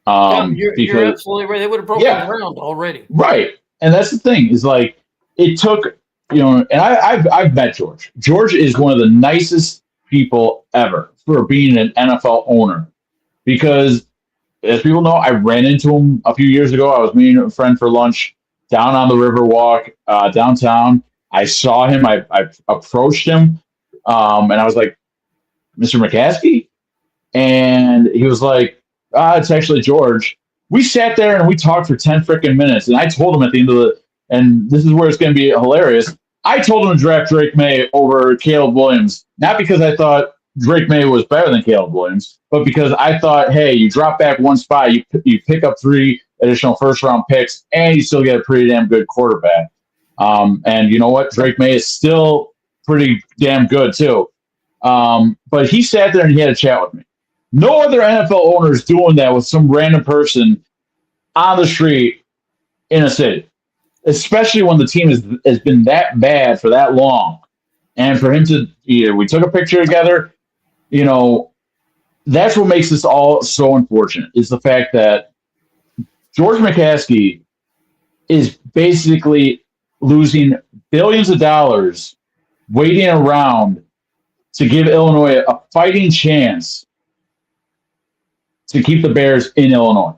You're absolutely right. They would have broken ground already. Right, and that's the thing is like it took and I've met George. George is one of the nicest people ever for being an NFL owner because, as people know, I ran into him a few years ago. I was meeting a friend for lunch down on the Riverwalk downtown. I saw him. I approached him, and I was like, "Mr. McCaskey," and he was like, "It's actually George." We sat there and we talked for 10 freaking minutes, and I told him at the end of and this is where it's going to be hilarious. I told him to draft Drake May over Caleb Williams, not because I thought Drake May was better than Caleb Williams, but because I thought, hey, you drop back one spot, you pick up 3 additional first-round picks, and you still get a pretty damn good quarterback. And you know what? Drake May is still pretty damn good, too. But he sat there and he had a chat with me. No other NFL owner is doing that with some random person on the street in a city, especially when the team has been that bad for that long. And for him to we took a picture together, that's what makes this all so unfortunate is the fact that George McCaskey is basically losing billions of dollars waiting around to give Illinois a fighting chance to keep the Bears in Illinois.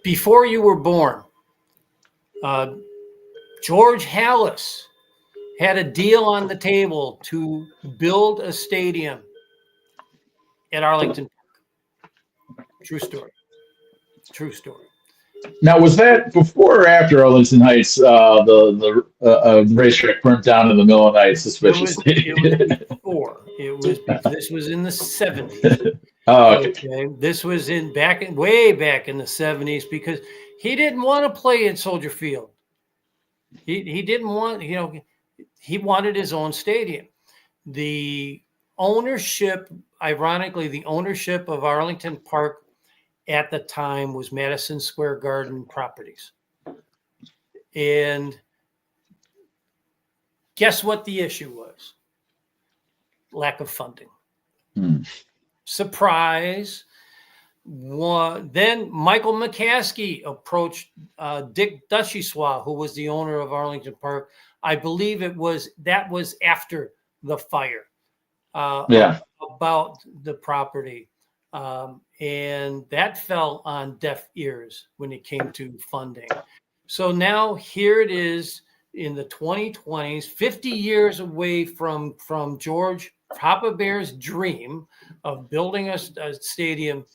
Before you were born, George Halas had a deal on the table to build a stadium at Arlington Park. True story. True story. Now, was that before or after Arlington Heights, the racetrack burnt down in the middle of the night suspiciously? It was before. This was in the 70s. Oh, okay. This was way back in the 70s because he didn't want to play at Soldier Field. He didn't want, he wanted his own stadium. The ownership, ironically, the ownership of Arlington Park at the time was Madison Square Garden Properties. And guess what the issue was? Lack of funding. Surprise. Then Michael McCaskey approached Dick Duchessois, who was the owner of Arlington Park. I believe that was after the fire about the property. And that fell on deaf ears when it came to funding. So now here it is in the 2020s, 50 years away from George Papa Bear's dream of building a stadium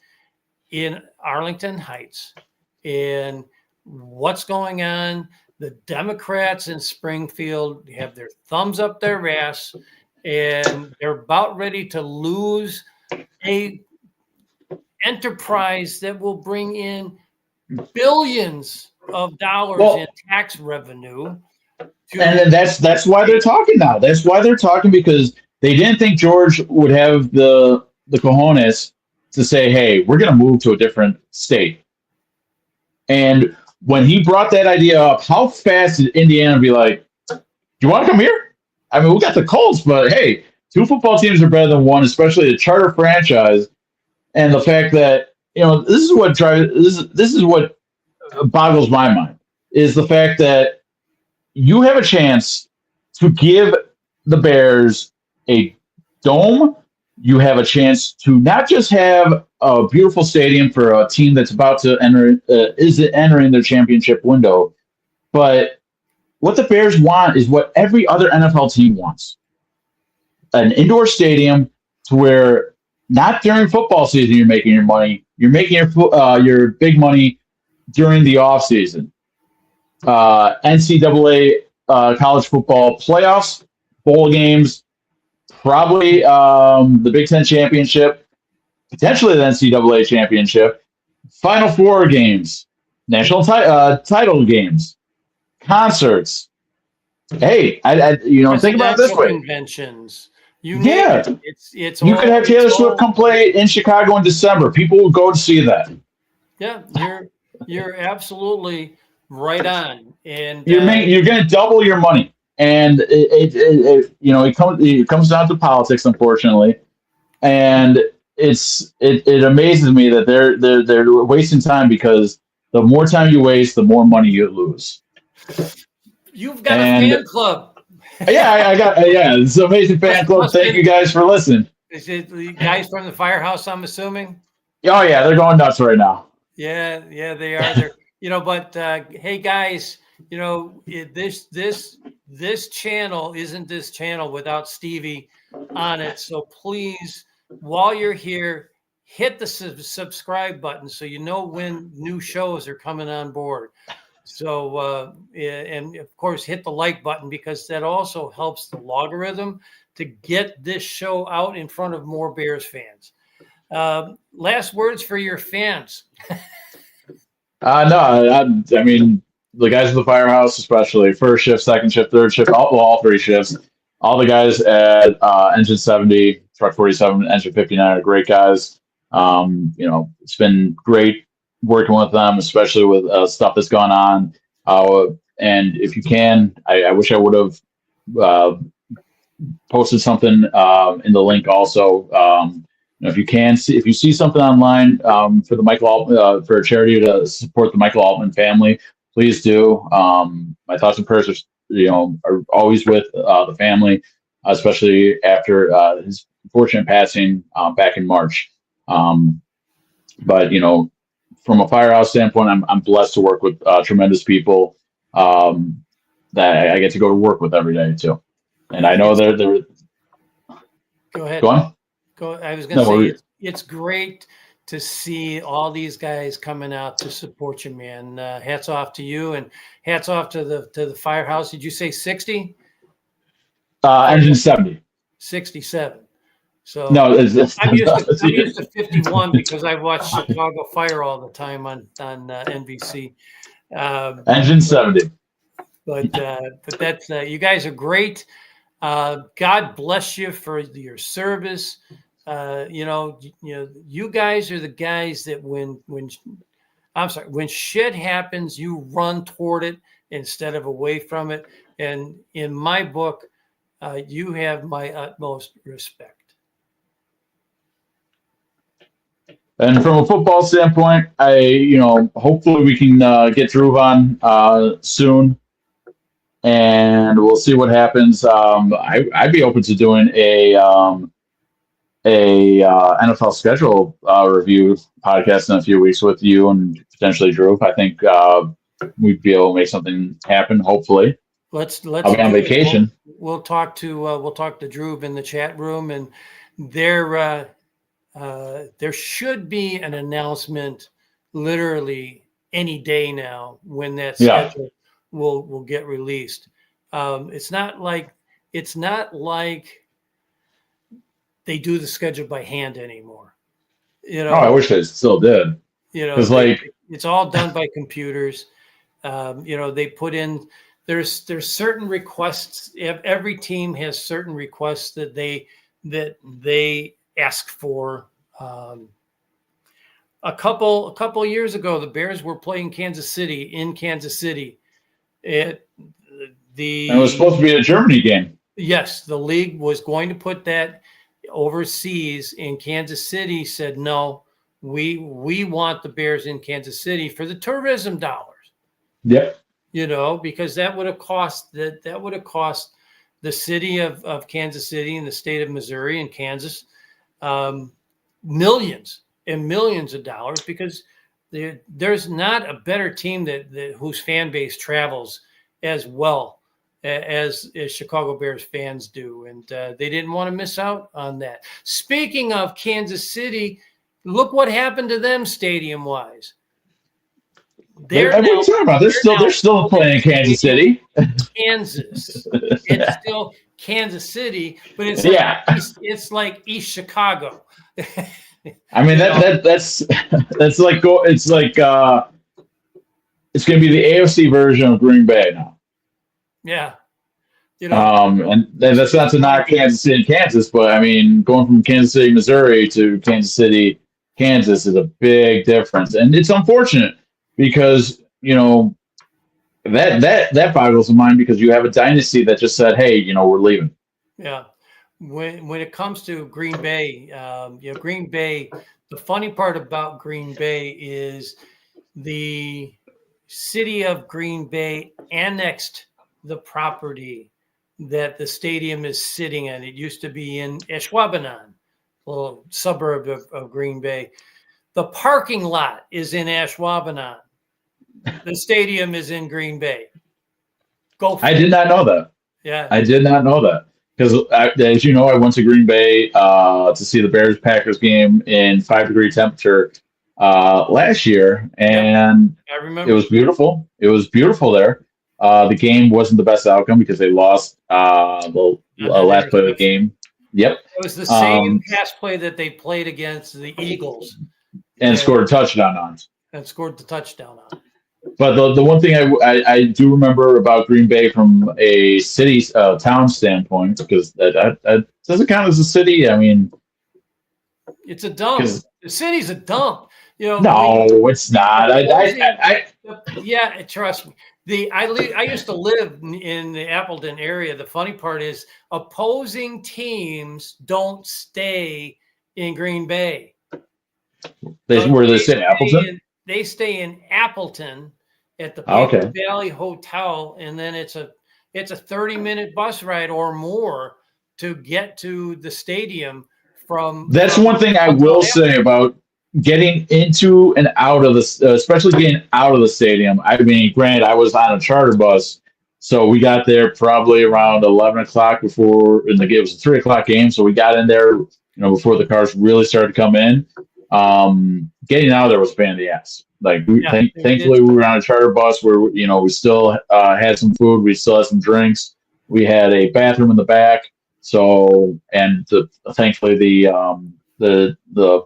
in Arlington Heights. And what's going on? The Democrats in Springfield have their thumbs up their ass, and they're about ready to lose a enterprise that will bring in billions of dollars in tax revenue. And that's why they're talking now. That's why they're talking, because they didn't think George would have the cojones to say, hey, we're going to move to a different state. And when he brought that idea up, how fast did Indiana be like, do you want to come here? I mean, we got the Colts, but hey, 2 football teams are better than 1, especially a charter franchise. And the fact that, this is what boggles my mind, is the fact that you have a chance to give the Bears a dome. You have a chance to not just have a beautiful stadium for a team that's about to entering their championship window, but what the Bears want is what every other NFL team wants: an indoor stadium to where not during football season you're making your money. You're making your big money during the off season. NCAA college football playoffs, bowl games, probably the Big Ten championship, potentially the NCAA championship, Final Four games, national title games, concerts, Hey, think about it this presidential way. conventions. You Yeah. name it. It's You all, could have Taylor it's Swift all, come play in Chicago in December. People will go to see that. yeah, you're absolutely right on. And You're going to double your money, and it comes down to politics, unfortunately, and it amazes me that they're wasting time, because the more time you waste, the more money you lose. you've got a And fan club. yeah, I got it's an amazing fan club. Thank you guys for listening. Is it the guys from the firehouse, I'm assuming? Oh yeah, they're going nuts right now. Yeah, they are. They're, but hey guys, this channel isn't this channel without Stevie on it. So please, while you're here, hit the subscribe button so you know when new shows are coming on board. So and of course hit the like button, because that also helps the logarithm to get this show out in front of more Bears fans. Last words for your fans. No, I mean, the guys at the firehouse, especially first shift, second shift, third shift, all three shifts, all the guys at Engine 70, Truck 47, Engine 59 are great guys. It's been great working with them, especially with stuff that's gone on. And if you can, I wish I would have posted something in the link also. If you see something online for the Michael Altman, for a charity to support the Michael Altman family, please do. My thoughts and prayers are always with the family, especially after his unfortunate passing back in March. But from a firehouse standpoint, I'm blessed to work with tremendous people that I get to go to work with every day too. And I know they're. Go ahead. Go on. I was going to say it's great to see all these guys coming out to support you, man. Hats off to you, and hats off to the firehouse. Did you say 60? Engine 70. 67. So no, I'm used to 51 because I watch Chicago Fire all the time on NBC. Engine 70. But that's you guys are great. God bless you for your service. You guys are the guys that when shit happens, you run toward it instead of away from it. And in my book, you have my utmost respect. And from a football standpoint, hopefully we can get Drew on soon, and we'll see what happens. I'd be open to doing a NFL schedule review podcast in a few weeks with you and potentially Drew. I think we'd be able to make something happen. Hopefully, let's. I'll be on vacation. We'll talk to Drew in the chat room, and there should be an announcement literally any day now when that schedule will get released. It's not like they do the schedule by hand anymore. I wish they still did. Because it's all done by computers. They put in there's certain requests. Every team has certain requests that they ask for. A couple years ago, the Bears were playing Kansas City in Kansas City. It was supposed to be a Germany game. Yes, the league was going to put that overseas, and Kansas City said no. We want the Bears in Kansas City for the tourism dollars. Yep. Because that would have cost the city of Kansas City and the state of Missouri and Kansas millions and millions of dollars, because there's not a better team whose fan base travels as well as Chicago Bears fans do, and they didn't want to miss out on that. Speaking of Kansas City, look what happened to them stadium wise. They're still playing Kansas City. Kansas. It's still Kansas City, but it's like East Chicago. I mean that's like it's going to be the AFC version of Green Bay now. Yeah. You know, And that's not to knock Kansas City, Kansas, but I mean, going from Kansas City, Missouri to Kansas City, Kansas is a big difference, and it's unfortunate because that boggles the mind because you have a dynasty that just said, "Hey, we're leaving." yeah. When it comes to Green Bay, Green Bay. The funny part about Green Bay is the city of Green Bay annexed the property that the stadium is sitting in. It used to be in Ashwaubenon, a little suburb of Green Bay. The parking lot is in Ashwaubenon. The stadium is in Green Bay. I did not know that. Yeah. I did not know that. Because, as you know, I went to Green Bay to see the Bears-Packers game in 5-degree temperature last year, and I remember. It was beautiful. It was beautiful there. The game wasn't the best outcome because they lost the last play of the game. Yep. It was the same pass play that they played against the Eagles. And scored a touchdown on. And scored the touchdown on. But the one thing I do remember about Green Bay from a city town standpoint, because that doesn't count as a city. I mean, it's a dump. The city's a dump. No, it's not. Yeah, trust me. I used to live in the Appleton area. The funny part is opposing teams don't stay in Green Bay. Where they stay in Appleton? They stay in Appleton at the Paper Valley Hotel, and then it's a 30-minute bus ride or more to get to the stadium from. That's one thing I will say about getting into and out of the, especially getting out of the stadium. I mean, granted, I was on a charter bus, so we got there probably around 11 o'clock before, and it was a 3 o'clock game, so we got in there, before the cars really started to come in. Getting out of there was a pain in the ass. Like, thankfully, we were on a charter bus where we still had some food, we still had some drinks, we had a bathroom in the back. So, and thankfully the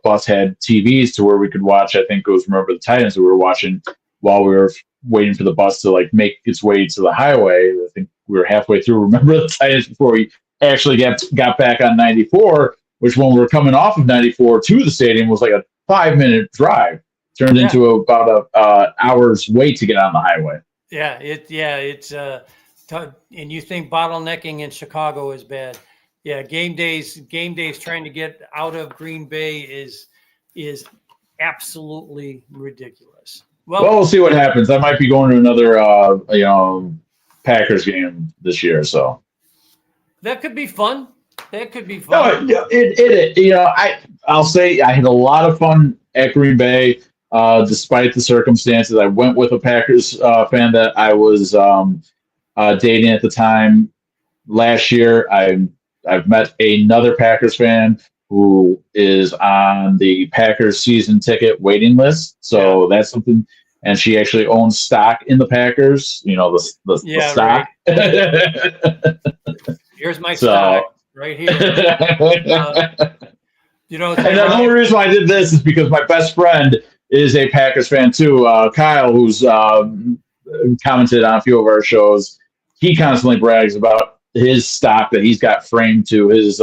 bus had TVs to where we could watch. I think it was Remember the Titans that we were watching while we were waiting for the bus to make its way to the highway. I think we were halfway through Remember the Titans before we actually got back on 94. Which when we were coming off of 94 to the stadium was like a 5-minute drive. Turned into about a hour's wait to get on the highway. Yeah, it's and you think bottlenecking in Chicago is bad. Yeah, game days trying to get out of Green Bay is absolutely ridiculous. Well, we'll see what happens. I might be going to another Packers game this year, so that could be fun. That could be fun. No, I'll say I had a lot of fun at Green Bay, despite the circumstances. I went with a Packers fan that I was dating at the time. Last year, I've met another Packers fan who is on the Packers season ticket waiting list. So that's something. And she actually owns stock in the Packers. The stock. Right. Here's my stock. Right here. And the only reason why I did this is because my best friend is a Packers fan too. Kyle, who's commented on a few of our shows, he constantly brags about his stock that he's got framed to his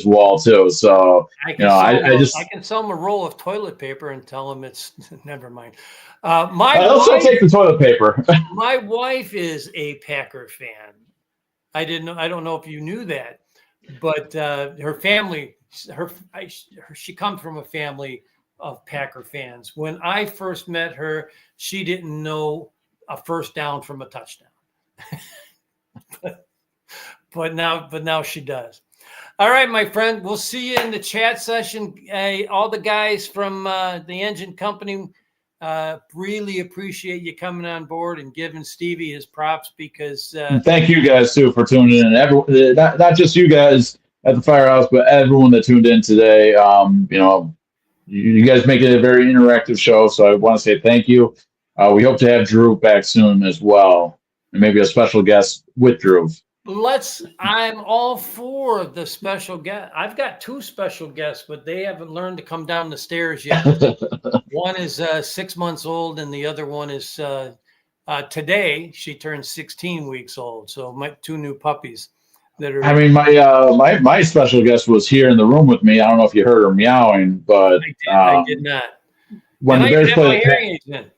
wall too. So I can sell him a roll of toilet paper and tell him it's never mind. I'll take the toilet paper. My wife is a Packer fan. I don't know if you knew that, but her family, she comes from a family of Packer fans. When I first met her, she didn't know a first down from a touchdown, but now she does. All right, my friend, we'll see you in the chat session. All the guys from the engine company. Really appreciate you coming on board and giving Stevie his props because thank you guys too for tuning in. Everyone, not just you guys at the Firehouse, but everyone that tuned in today. You guys make it a very interactive show, so I want to say thank you. We hope to have Drew back soon as well, and maybe a special guest with Drew. I'm all for the special guest. I've got 2 special guests, but they haven't learned to come down the stairs yet. One is 6 months old, and the other one is Today she turned 16 weeks old. So my 2 new puppies that are. I mean, my special guest was here in the room with me. I don't know if you heard her meowing, but I did not. when And the I even Bears have my play hearing aids in.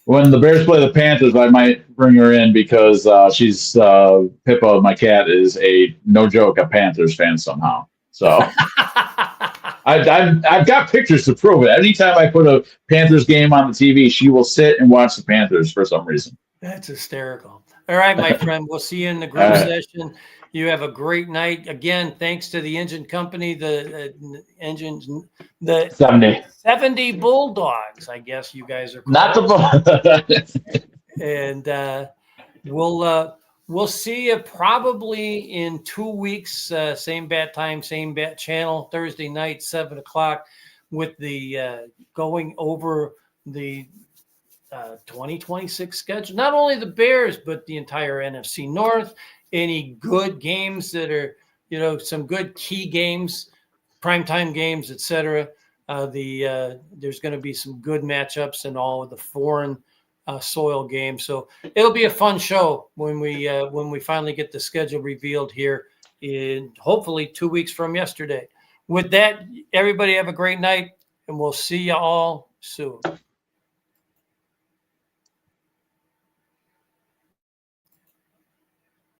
when the Bears play the Panthers, I might bring her in because she's Pippa, my cat, is no joke a Panthers fan somehow. So I've got pictures to prove it. Anytime I put a Panthers game on the TV, she will sit and watch the Panthers for some reason. That's hysterical. All right, my friend. We'll see you in the group All right. session. You have a great night. Again, thanks to the engine company, the 70 Bulldogs, I guess you guys are called. Not the And we'll see you probably in 2 weeks, same bat time, same bat channel, Thursday night, 7:00, with the going over the 2026 schedule. Not only the Bears, but the entire NFC North. Any good games that are, some good key games, primetime games, etc. There's going to be some good matchups in all of the foreign soil games. So it'll be a fun show when we finally get the schedule revealed here in hopefully 2 weeks from yesterday. With that, everybody have a great night, and we'll see you all soon.